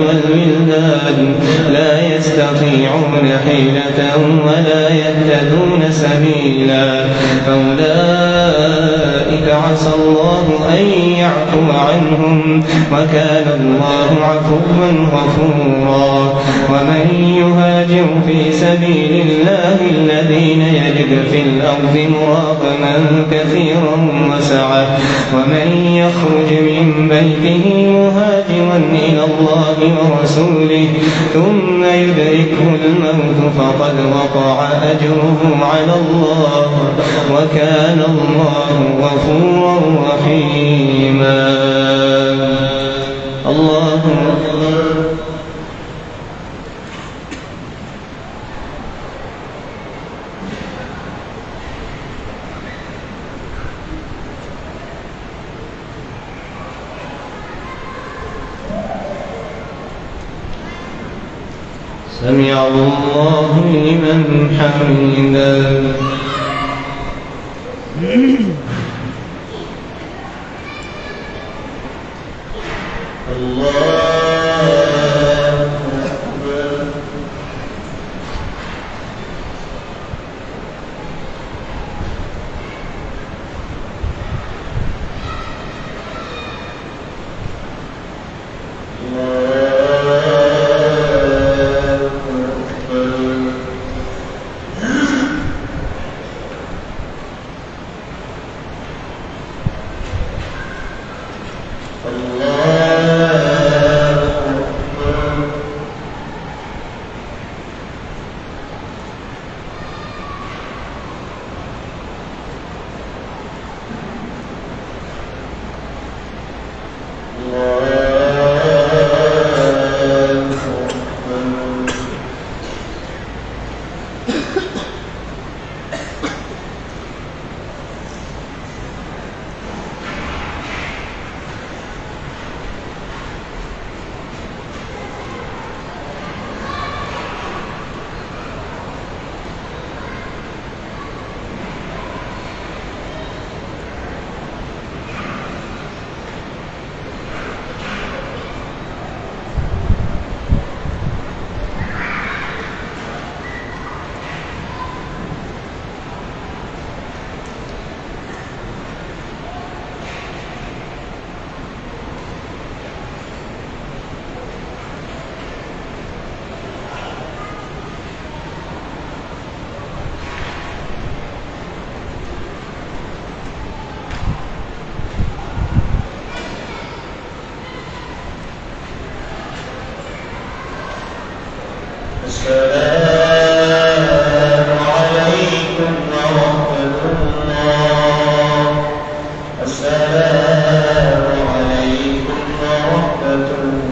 والولدان لا يستطيعون حيلة ولا يهتدون سبيلا فأولئك عسى الله أن يعفو عنهم وكان الله عفوا غفورا ومن يهاجر في سبيل الله الذين يجد في الأرض مراغما كثيرا وسعة ومن يخرج من بيته مهاجرا إلى الله ورسوله ثم يدركه الموت فقد وقع أجره على الله وكان الله غفورا رحيما الله أكبر سمع الله لمن حمده الله أكبر الله السلام عليكم ورحمة الله. السلام عليكم ورحمة الله.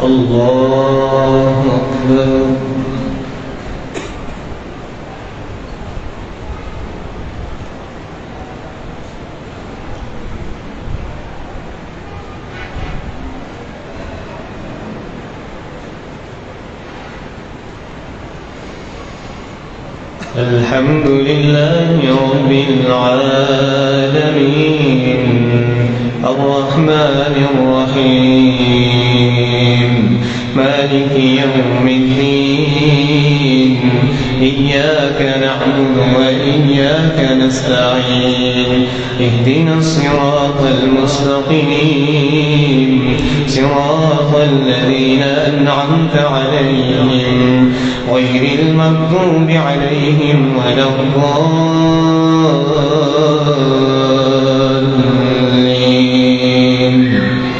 الله أكبر. الحمد لله رب العالمين الرحمن الرحيم مالك يوم الدين إياك نعبد وإياك نستعين اهدنا الصراط المستقيم صراط الذين أنعمت عليهم غير المغضوب عليهم ولا الضالين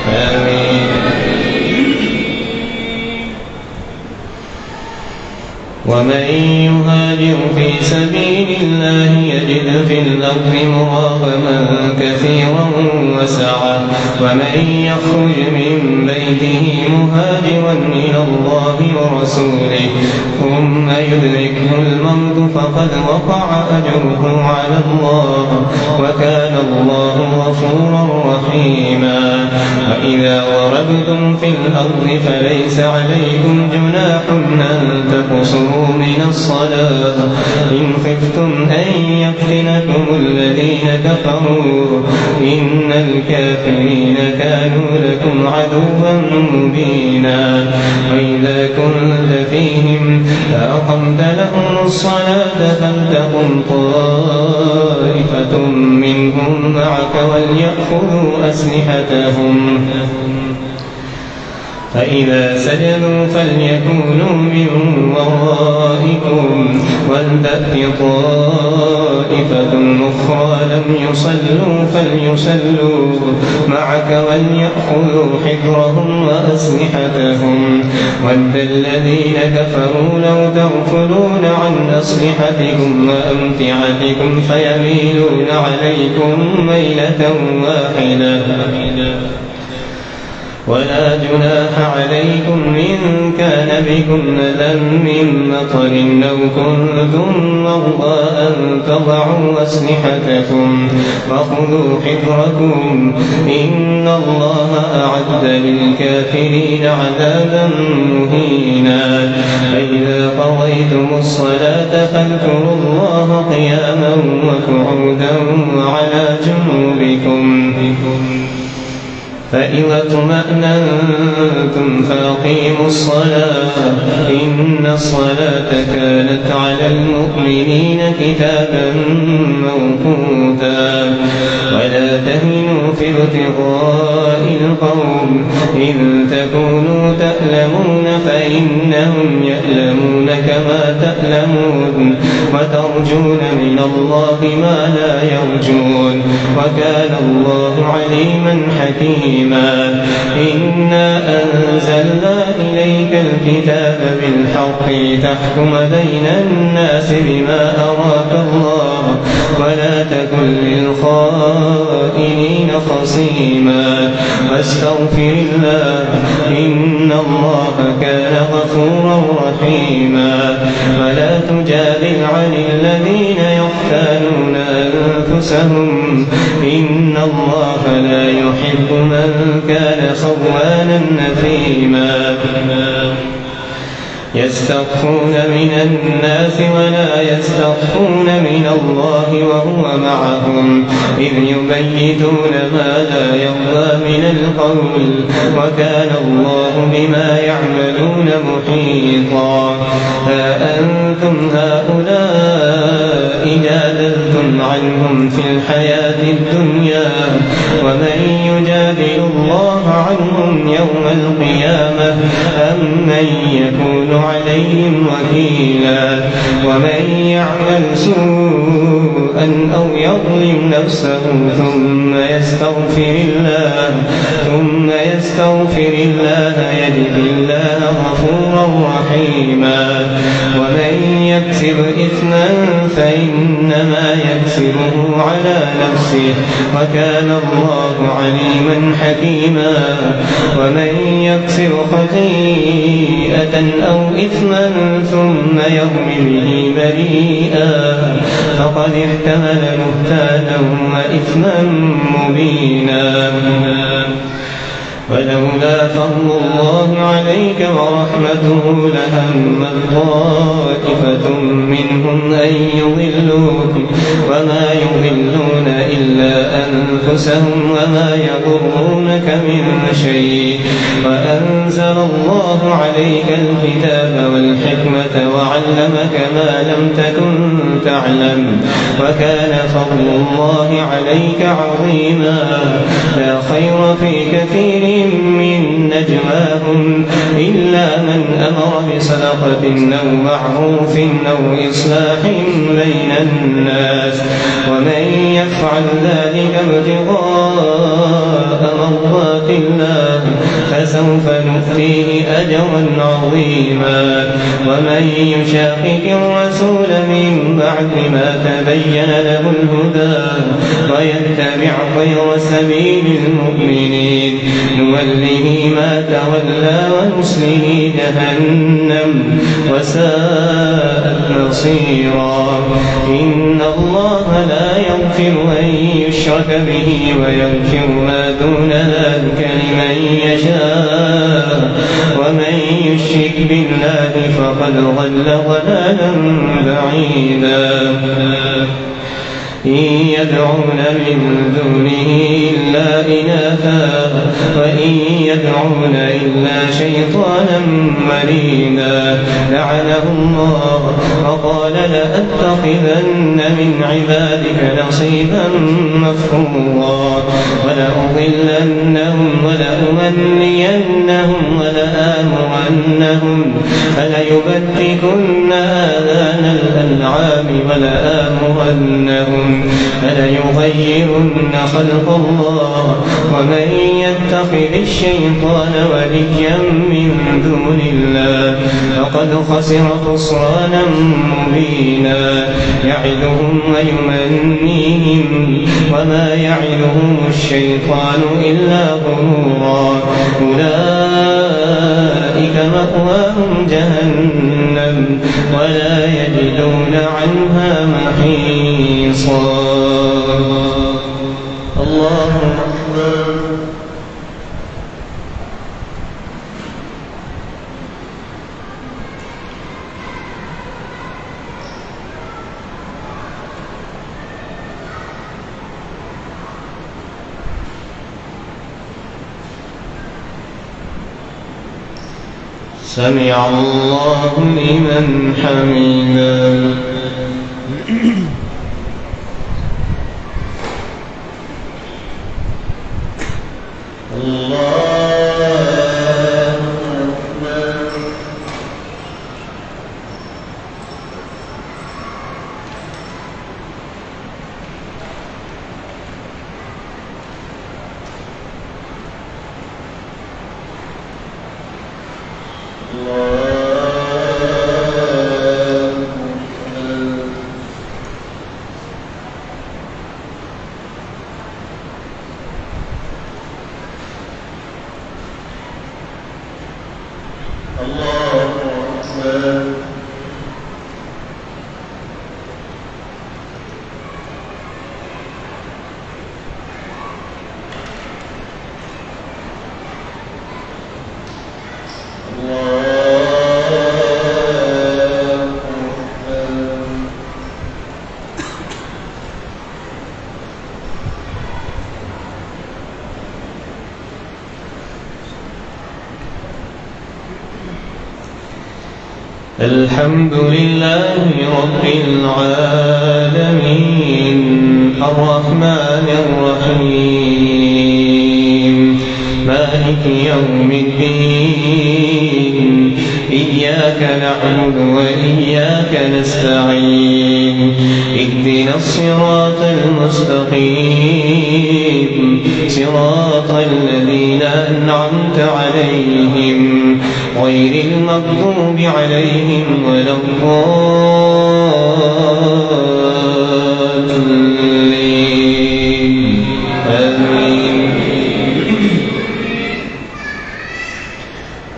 آمين. ومن يهاجر في سبيل الله يجد في الأرض مراغما كثيرا وسعة ومن يخرج من بيته مهاجرا إلى الله ورسوله ثم يدركه الموت فقد وقع أجره على الله وكان الله غفورا رحيما. وإذا ضربتم في الأرض فليس عليكم جناح أن تقصروا من الصلاة إن خفتم أن يفتنكم الذين كفروا إن الكافرين كانوا لكم عدوا مبينا. وإذا كنت فيهم فأقمت لهم الصلاة فلتقم طائفة منهم معك وليأخذوا أسلحتهم فإذا سجدوا فليكونوا من ورائكم ولتأت طائفة أخرى لم يصلوا فليصلوا معك وليأخذوا حذرهم وأسلحتهم ود الذين كفروا لو تغفلون عن أسلحتكم وأمتعتكم فيميلون عليكم ميلة واحدة ولا جناح عليكم إن كان بكم أذى من مطر أو كنتم مرضى أن تضعوا أسلحتكم وخذوا حذركم إن الله أعد للكافرين عذابا مهينا. فإذا قضيتم الصلاة فاذكروا الله قياما وقعودا وعلى جنوبكم فإذا اطمأننتم فأقيموا الصلاة إن الصلاة كانت على المؤمنين كتابا موقوتا. ولا تهنوا في ابتغاء القوم إن تكونوا تألمون فإنهم يألمون كما تألمون وترجون من الله ما لا يرجون وكان الله عليما حكيما. إنا أنزلنا إليك الكتاب بالحق لتحكم بين الناس بما أراك الله ولا تكن للخائنين خصيما واستغفر الله إن الله كان غفورا رحيما. ولا تجادل عن الذين يختانون أنفسهم إن الله لا يحب من كان خوانا نثيما. يستخفون من الناس ولا يستخفون من الله وهو معهم إذ يبيتون ما لا يرضى من القول وكان الله بما يعملون محيطا. ها أنتم هؤلاء جادلتم عنهم في الحياة الدنيا ومن يجادل الله عنهم يوم القيامة أم من يكون عليهم وكيلا. ومن يعمل سوءا سوءا أو يظلم نفسه ثم يستغفر الله يجد الله غفورا رحيما. ومن يكسب إثما فإنما يكسبه على نفسه وكان الله عليما حكيما. ومن يكسب خطيئة أو إثما ثم يرم به بريئا فقد احتمل بهتانا وإثما مبينا. ولولا فضل الله عليك ورحمته لهم طائفة منهم أن يضلوك وما يضلون إلا أنفسهم وما يضرونك من شيء. وأنزل الله عليك الكتاب والحكمة وعلمك ما لم تكن تعلم وكان فضل الله عليك عظيما. لا خير في كثير من نجواهم إلا من أمر بصدقة أو معروف أو إصلاح بين الناس ومن يفعل ذلك ابتغاء مرضات الله فسوف نؤتيه أجرا عظيما. ومن يشاقق الرسول من بعد ما تبين له الهدى ويتبع غير سبيل المؤمنين نوله ما تولى ونصله جهنم وساءت مصيرا. إن الله لا يغفر أن يشرك به ويغفر ما دون ذلك لمن يشاء ومن يشرك بالله فقد ضل ضلالا بعيدا. إن يدعون من دونه إلا إناثا وإن يدعون إلا شيطانا مريدا لعنه الله وقال لأتخذن من عبادك نصيبا مفروضا ولأضلنهم ولأمنينهم ولآمرنهم فليبتكن آذان الأنعام ولآمرنهم فليغيرن خلق الله ومن يتخذ الشيطان وليا من دون الله فقد خسر خسرانا مبينا. يعدهم ويمنيهم وما يعدهم الشيطان إلا غرورا. أولئك مأواهم جهنم ولا يجدون عنها محيصا. الله أكبر. سمع الله لمن حمده. الحمد لله رب العالمين الرحمن الرحيم مالك يوم الدين إياك نعبد وإياك نستعين اهدنا الصراط المستقيم صراط الذين أنعمت عليهم غير المغضوب عليهم ولا الضالين آمين.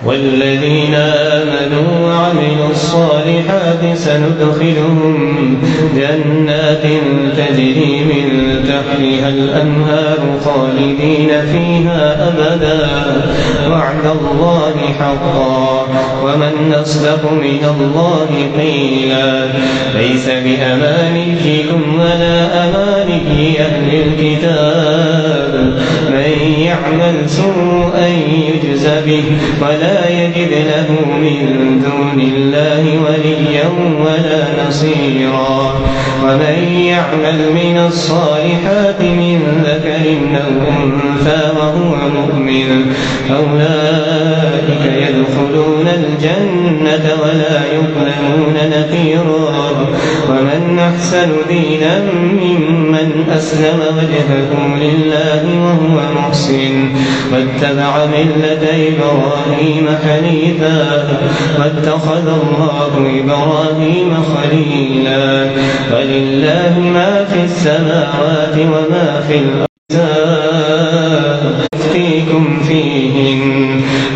والذين آمنوا وعملوا الصالحات سندخلهم جنات تجري من تحتها الأنهار خالدين فيها أبدا وعد الله حقا ومن أصدق من الله قيلا. ليس بأمانيكم ولا أماني أهل الكتاب من يعمل سوءا يجز به ولا يجد له من دون الله وليا ولا نصيرا. ومن يعمل من الصالحات من ذكر أو أنثى وهو مؤمن فأولئك يدخلون الجنة ولا يظلمون نقيرا. ومن أحسن دينا ممن أسلم وجهه لله وهو محسن واتبع ملة إبراهيم حنيفا واتخذ الله إبراهيم خليلا. ولله ما في السماوات وما في الأرض يفتيكم فيهن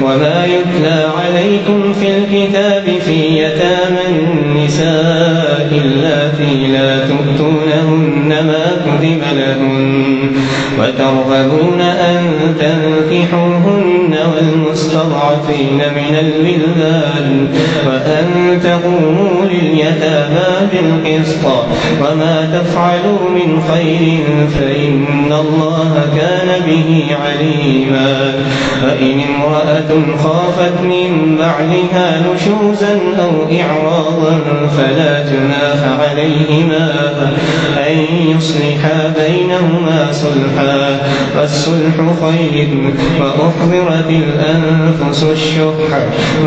وما يتلى عليكم في الكتاب في يتامى النساء اللاتي لا تؤتونهن ما كتب لهن وترغبون أن تنكحوهن والمستضعفين من الولدان وأن تقوموا لليتامى بالقسط وما تفعلوا من خير فإن الله كان به عليما. فإن امرأة خافت من بعدها نشوزا أو إعراضا فلا جناح عليهما أن يصلحا بينهما صلحا والصلح خير وأحضرت الأنفس الشح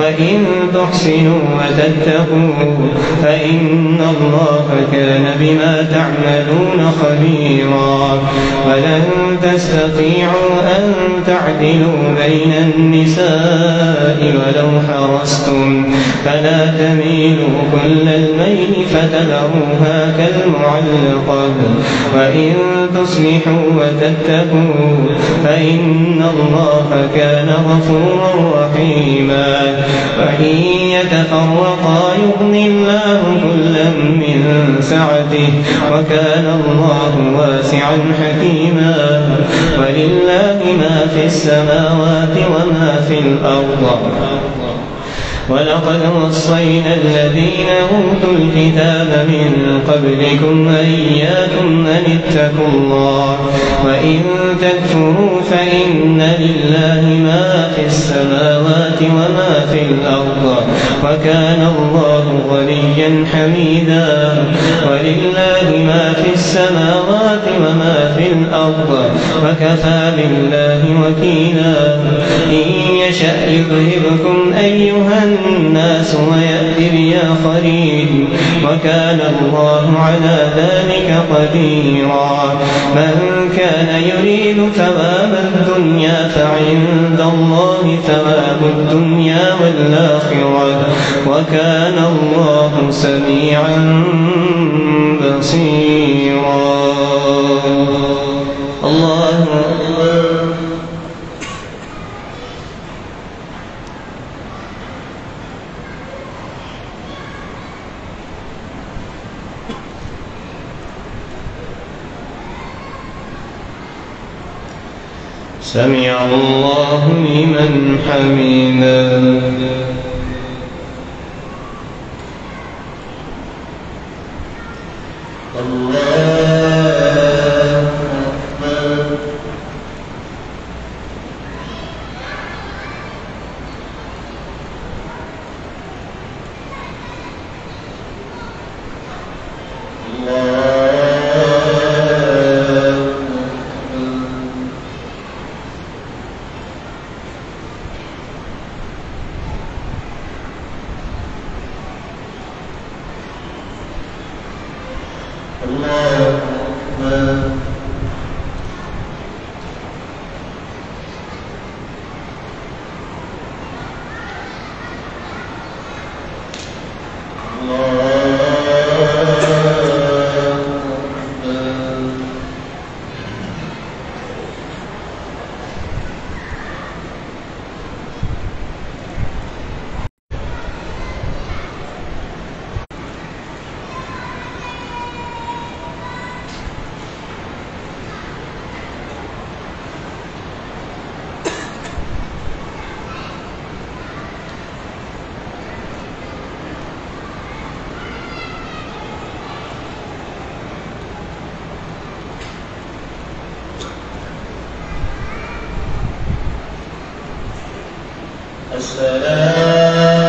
وإن تحسنوا وتتقوا فإن الله كان بما تعملون خبيرا. ولن تستطيعوا أن تعدلوا بين النساء ولو حرصتم فلا تميلوا كل الميل فتذروها كالمعلقة. وإن تصلحوا وتتقوا فإن الله كان غفورا رحيما. وإن يتفرقا يغني الله كلا من سعته وكان الله واسعا حكيما. ولله ما في السماوات وما في الأرض. ولقد وصينا الذين أوتوا الكتاب من قبلكم وإياكم أن اتقوا الله وإن تكفروا فإن لله ما في السماوات وما في الأرض وكان الله غنيا حميدا. ولله ما في السماوات وما في الأرض وكفى بالله وكيلا. إن يشأ يذهبكم أيها الناس ويأتي بآخرين وكان الله على ذلك قديرا. من كان يريد ثواب الدنيا فعند الله ثواب الدنيا والآخرة وكان الله سميعا بصيرا. الله أكبر. سمع الله لمن حمده. الله أكبر. السلام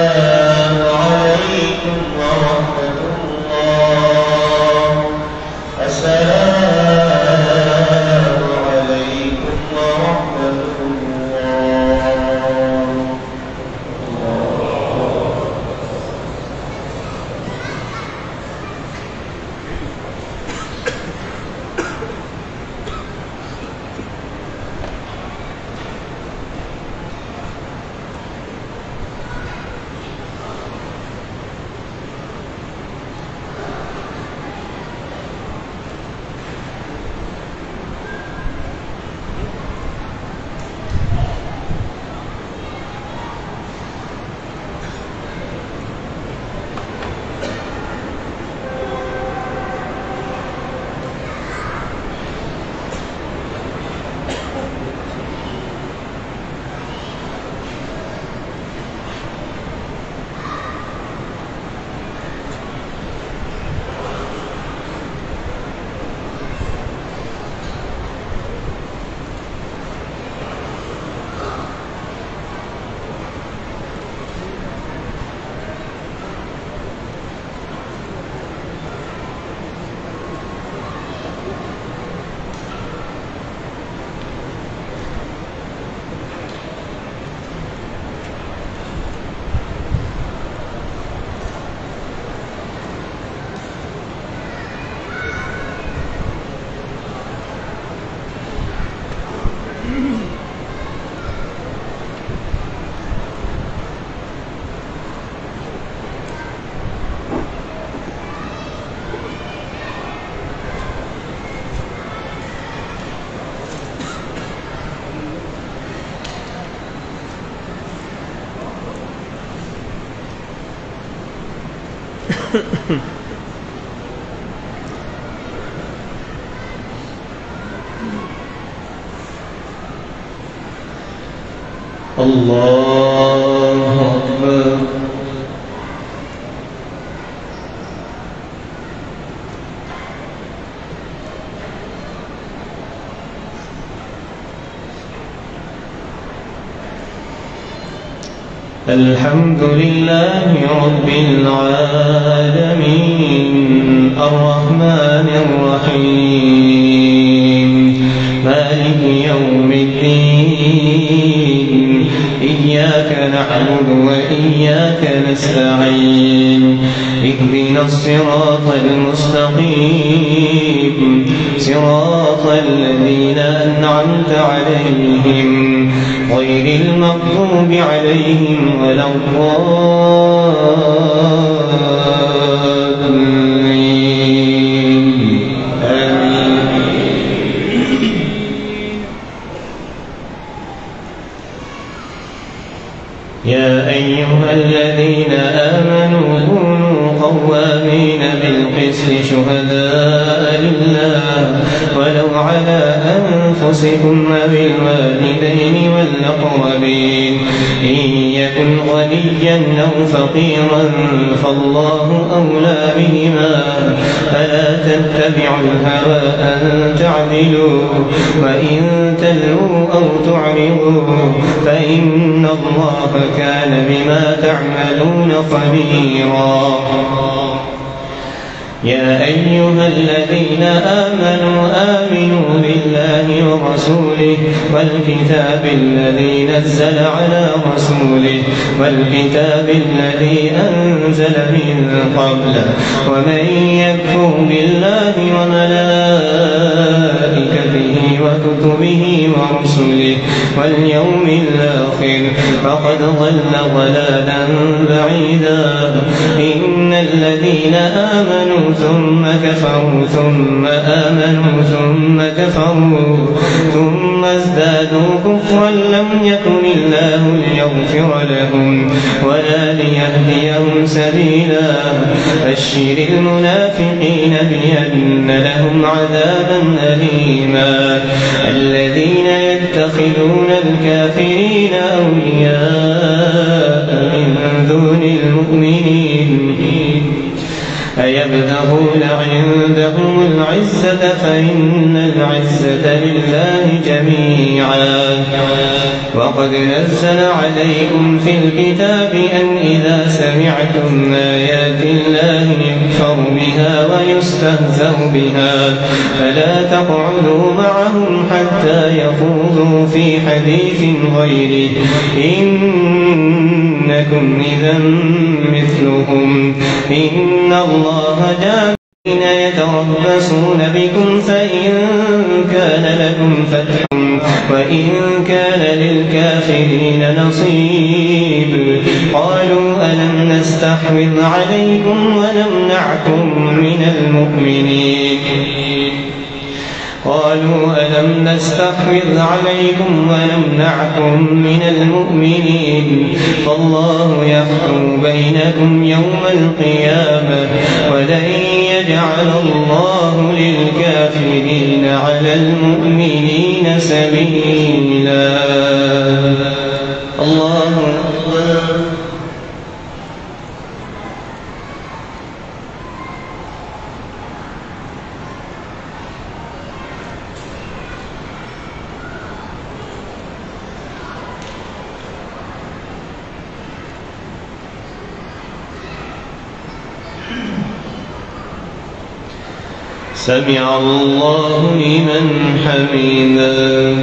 عليكم ورحمة الله. السلام عليكم ورحمة الله. الله أكبر. الحمد لله رب العالمين الرحمن الرحيم مالك يوم الدين إياك نعبد وإياك نستعين اهدنا الصراط المستقيم صراط الذين أنعمت عليهم غير المغضوب عليهم ولا الضالين آمين. يا أيها الذين آمنوا كونوا قوامين بالقسط شهداء لله ولو على أنفسكم وبالوالدين والأقربين إن يكن غنيا أو فقيرا فالله أولى بهما فلا تتبعوا الهوى أن تعدلوا وإن تلووا أو تعرضوا فإن الله كان بما تعملون خبيرا. يا أيها الذين آمنوا بالله ورسوله والكتاب الذي نزل على رسوله والكتاب الذي أنزل من قبل ومن يكفر بالله ورسله واليوم الآخر فقد ضل ضلالا بعيدا. إن الذين آمنوا ثم كفروا ثم آمنوا ثم كفروا ثم ازدادوا كفرا لم يكن الله ليغفر لهم ولا ليهديهم سبيلا. بشر المنافقين بأن لهم عذابا أليما. الذين يتخذون الكافرين أولياء من دون المؤمنين أيبتغون عندهم العزة فإن العزة لله جميعا. وقد نزل عليكم في الكتاب أن إذا سمعتم آيات الله يكفر بها ويستهزأ بها فلا تقعدوا معهم حتى يخوضوا في حديث غيره إنكم إذا مثلهم. إن الله جامع يتربصون بكم فإن كان لكم فتح وإن كان للكافرين نصيب قالوا ألم نستحوذ عليكم ونمنعكم من المؤمنين قالوا ألم نستحوذ عليكم ونمنعكم من المؤمنين فالله يحكم بينكم يوم القيامة ولن يجعل الله للكافرين على المؤمنين سبيلا. الله أكبر. سمع الله لمن حمده.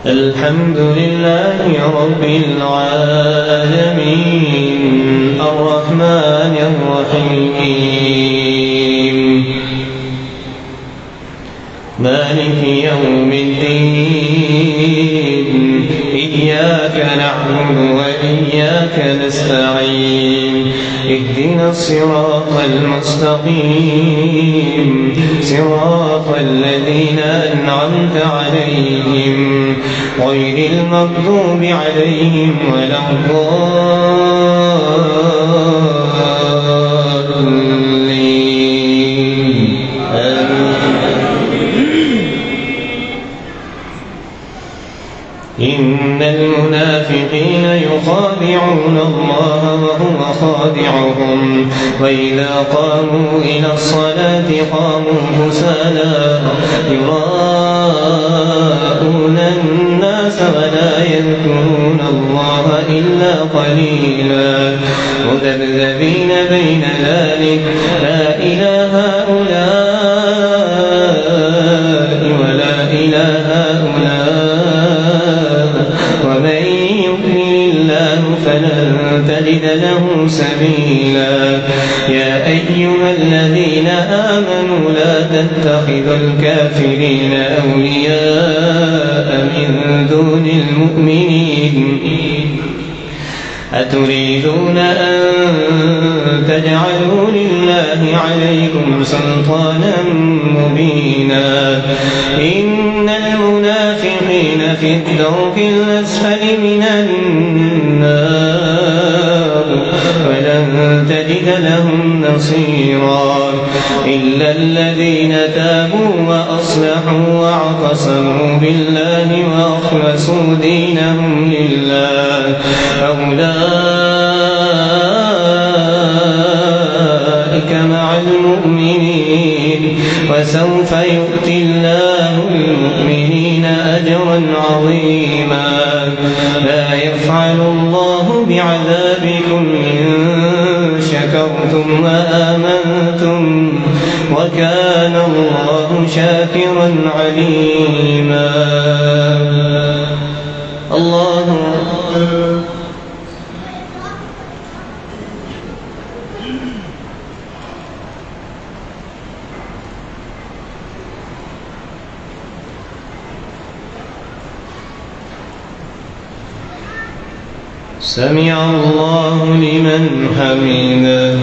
الحمد لله رب العالمين الرحمن الرحيم مالك يوم الدين إياك نعبد وإياك نستعين اهدنا الصراط المستقيم صراط الذين أنعمت عليهم غير المغضوب عليهم ولا الضالين. إن المنافقين يخادعون الله وهو خادعهم وإذا قاموا إلى الصلاة قاموا كسالى يراءون الناس ولا يذكرون الله إلا قليلا مذبذبين بين ذلك لا إلى هؤلاء ولا إلى هؤلاء ومن يضلل الله فلن تجد له سبيلا. يا أيها الذين آمنوا لا تتخذوا الكافرين أولياء من دون المؤمنين أتريدون أن تجعلوا لله عليكم سلطانا مبينا. إن المنافقين في الدرك الأسفل من النار تجد لهم نصيرا إلا الذين تابوا وأصلحوا واعتصموا بالله وأخلصوا دينهم لله فأولئك مع المؤمنين وسوف يؤتي الله المؤمنين أجرا عظيما لا يفعل الله بعذابكم إن شكرتم وآمنتم وكان الله شاكرا عليما. الله أكبر. سمع الله لمن حمده.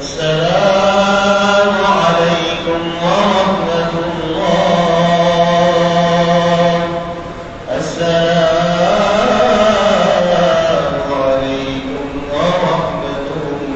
السلام عليكم ورحمة الله. السلام عليكم ورحمة الله.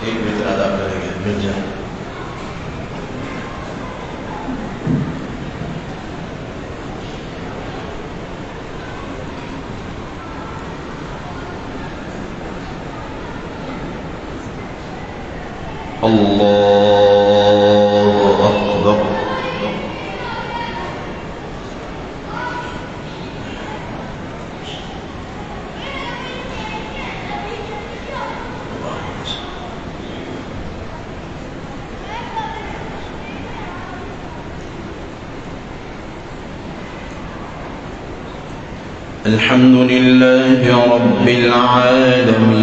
एक मिनट अदा करेंगे मिल जाए। अल्लाहु अकबर। الحمد لله رب العالمين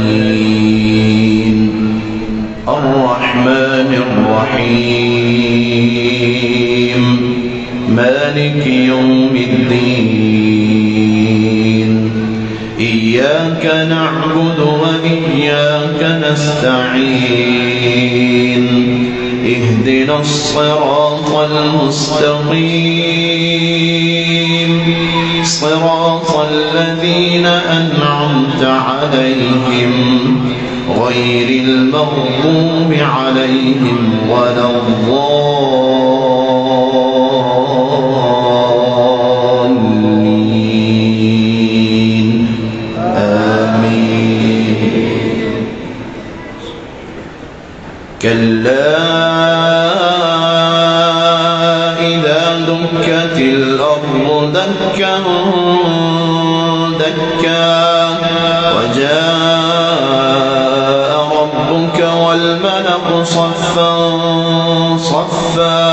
الرحمن الرحيم مالك يوم الدين إياك نعبد وإياك نستعين اهدنا الصراط المستقيم صراط الذين أنعمت عليهم غير المغضوب عليهم ولا الضالين إذا دكت الأرض دكا دكا وجاء ربك والملك صفا صفا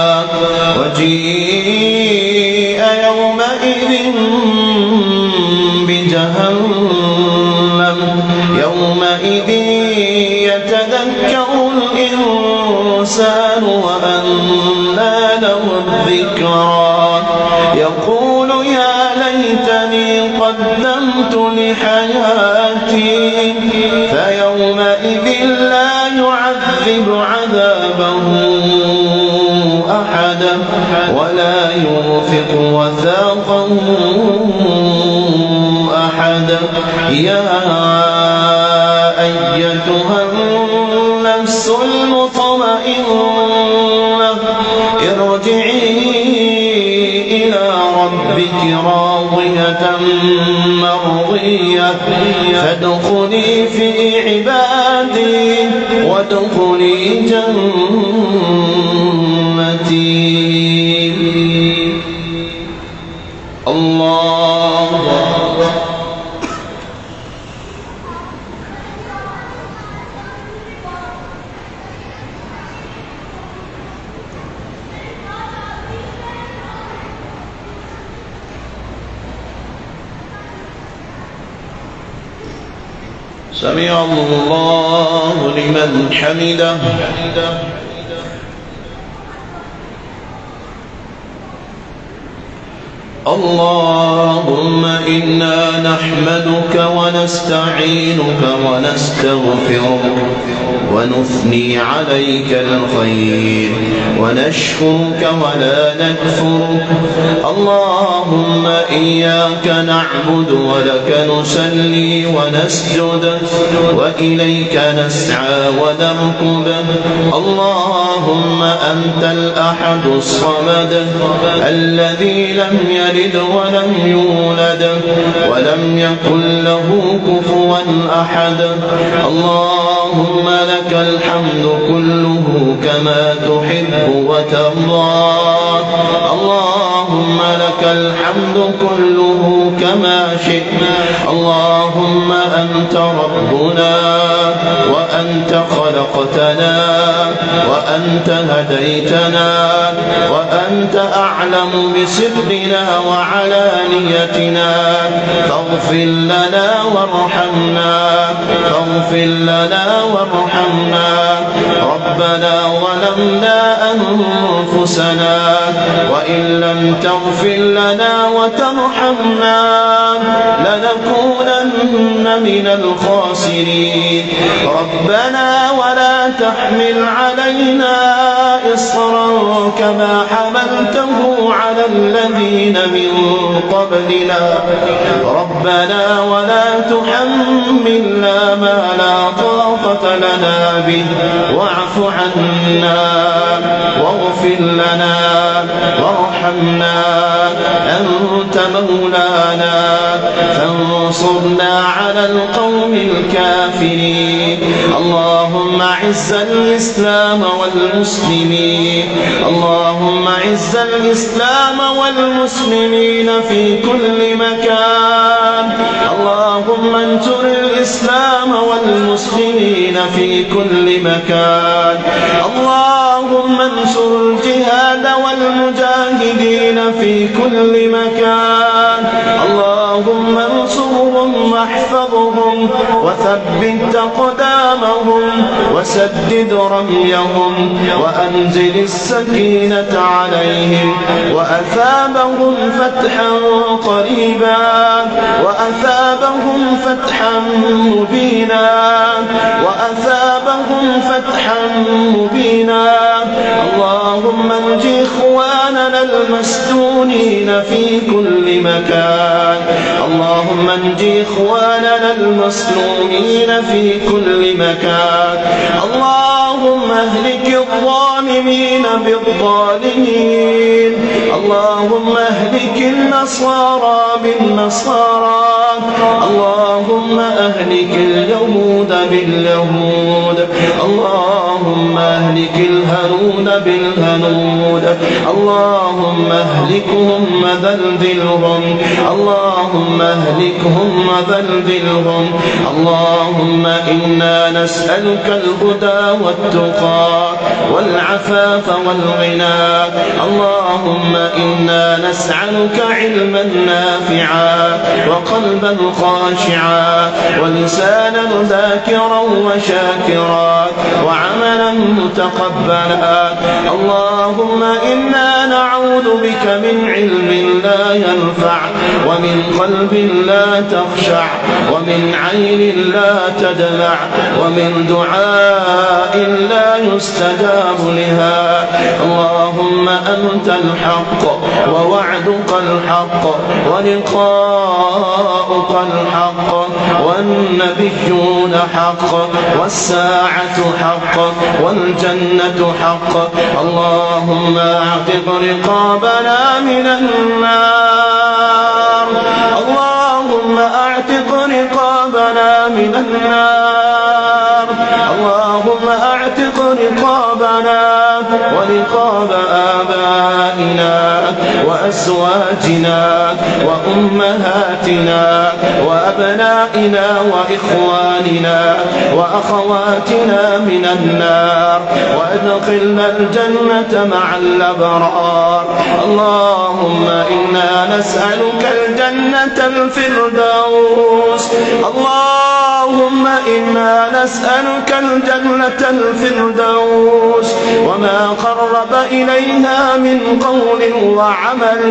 وجيء يومئذ بجهنم يومئذ يتذكر الإنسان وأنى له الذكرى يقول يا ليتني قدمت لحياتي فيومئذ لا يعذب عذابه أحدا ولا يوثق وثاقه أحدا يا أيتها النفس المطمئنة ارجعي إلى ربك راضية مرضية فادخلي في عبادي وادخلي جنتي. الله سمع الله لمن حمده. اللهم إنا نحمدك ونستعينك ونستغفرك ونثني عليك الخير ونشكرك ولا نكفرك. اللهم إياك نعبد ولك نصلي ونسجد وإليك نسعى ونركب. اللهم أنت الأحد الصمد الذي لم يلد ولم يولد ولم يكن له كفوا أحد. اللهم لك الحمد كله كما تحب وترضى. اللهم لك الحمد كله كما شئت. اللهم أنت ربنا وأنت خلقتنا وأنت هديتنا وأنت أعلم بسرنا وعلانيتنا فاغفر لنا وارحمنا فاغفر لنا وارحمنا. ربنا ظلمنا أنفسنا وإن لم تغفر لنا وترحمنا لنكونن من الخاسرين. ربنا ولا تحمل علينا إصرا كما حملته على الذين من قبلنا. ربنا ولا تحملنا ما لا طاقة لنا به واعف عنا واغفر لنا وارحمنا أنت مولانا فانصرنا على القوم الكافرين. اللهم أعز الإسلام والمسلمين. اللهم أعز الإسلام والمسلمين في كل مكان. اللهم انصر الإسلام والمسلمين في كل مكان. اللهم انصر الجهاد والمجاهدين في كل مكان. اللهم انصرهم واحفظهم وثبت أقدامهم وسدد رميهم وأنزل السكينة عليهم وأثابهم فتحا قريبا وأثابهم فتحا مبينا وأثابهم فتحا مبينا. اللهم انج إخواننا المسجونين في كل مكان. اللهم انج إخواننا المسجونين في كل مكان. اللهم اهلك الظالمين بالظالمين، اللهم اهلك النصارى بالنصارى، اللهم اهلك اليهود باليهود، اللهم اهلك الهنود بالهنود، اللهم اهلكهم وذلذلهم، اللهم اهلكهم وذلذلهم. اللهم إنا نسألك الهدى والتقى والعفاف والغنى، اللهم إنا نسألك علما نافعا وقلبا خاشعا ولسانا ذاكرا وشاكرا وعملا متقبلا. اللهم إنا نعوذ بك من علم لا ينفع ومن قلب لا تخشع ومن عين لا تدمع ومن دعاء لا يستجاب لها. اللهم أنت الحق ووعدك الحق ولقاؤك الحق والنبيون حق والساعة حق والجنة حق. اللهم اعتق رقابنا من النار، اللهم اعتق رقابنا من النار، اللهم اعتق رقابنا ورقاب آبائنا وأزواجنا وأمهاتنا وأبنائنا وإخواننا وأخواتنا من النار وأدخلنا الجنة مع الأبرار. اللهم إنا نسألك الجنة الفردوس، اللهم إنا نسألك الجنة الفردوس وما قرب إليها من قول وعمل.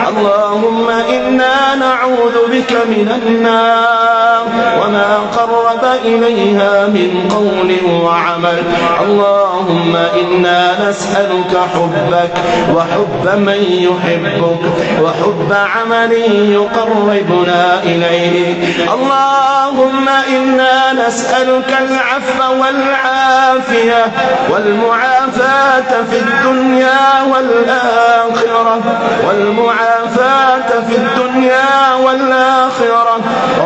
اللهم إنا نعوذ بك من النار وما قرب إليها من قول وعمل. اللهم إنا نسألك حبك وحب من يحبك وحب عمل يقربنا إليك. اللهم إنا نسألك العفو والعافية والمعافاة في الدنيا والآخرة، والمعافاة في الدنيا والآخرة.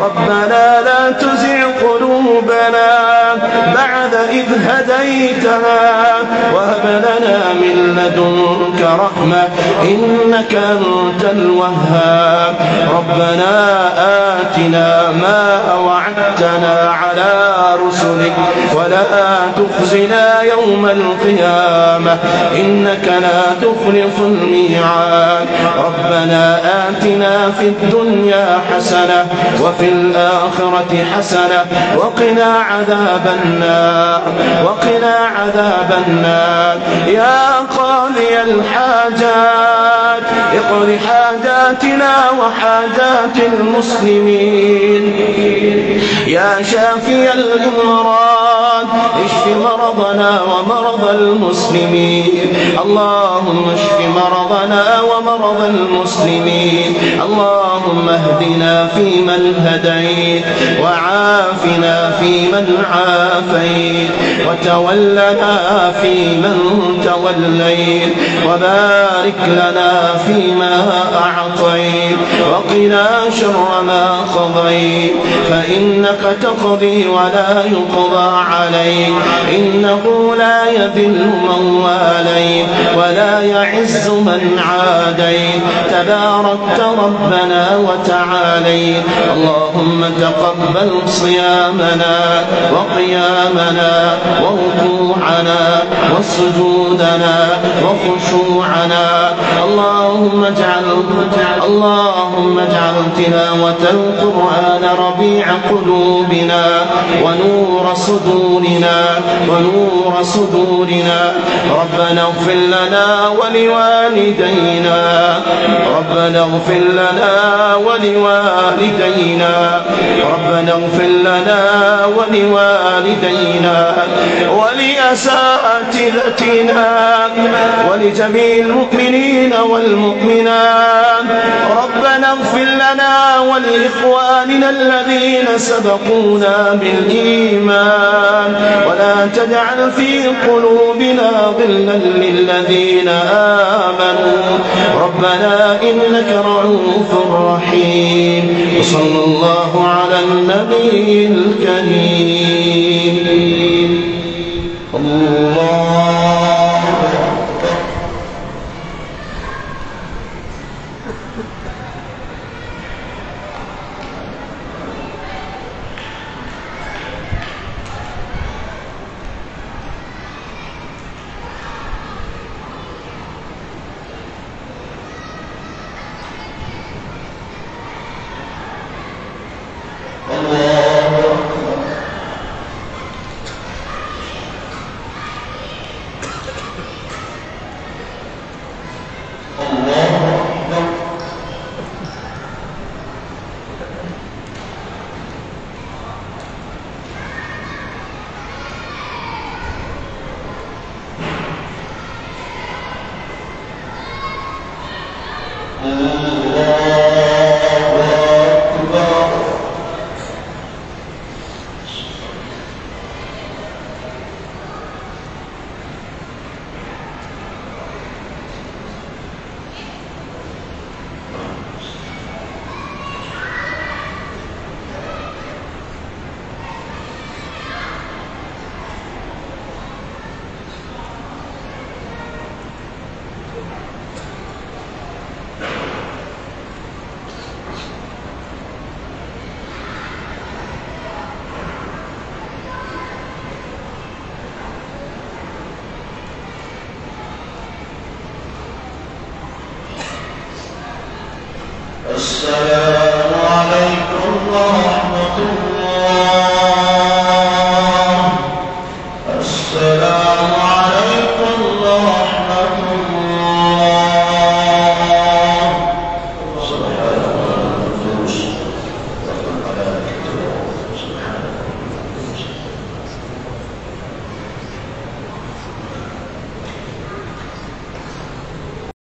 ربنا لا تزغ قلوبنا بعد إذ هديتنا وهب لنا من لدنك رحمة إنك أنت الوهاب. ربنا آتنا ما وعدتنا على رسلك ولا تخزنا يوم القيامة إنك لا تخلف الميعاد. ربنا آتنا في الدنيا حسنة وفي الآخرة حسنة وقنا عذاب النار، وقنا عذاب النار. يا قاضي الحاجات اقض حاجاتنا وحاجات المسلمين، يا شافي الأمراض اشف مرضنا ومرضى المسلمين. اللهم اشف مرضنا ومرضى المسلمين. اللهم اهدنا فيمن هديت وعافنا فيمن عافيت وتولنا فيمن توليت وبارك لنا فيما أعطيت وقنا شر ما قضيت فإنك تقضي ولا يقضى عليك، إنه لا يذل من واليت ولا يعز من عاديت، تباركت ربنا وتعاليت. اللهم تقبل صيامنا وقيامنا وركوعنا وسجودنا وخشوعنا. اللهم اجعل تلاوة القرآن ربيع قلوبنا ونور صدورنا. ربنا اغفر لنا ولوالدينا، ربنا اغفر لنا ولوالدينا، ربنا اغفر لنا ولوالدينا ولأساتذتنا ولجميع المؤمنين والمؤمنات. ربنا ربنا اغفر لنا ولإخواننا الذين سبقونا بالإيمان ولا تجعل في قلوبنا غلا للذين آمنوا ربنا إنك رؤوف رحيم. وصلى الله على النبي الكريم. الله السلام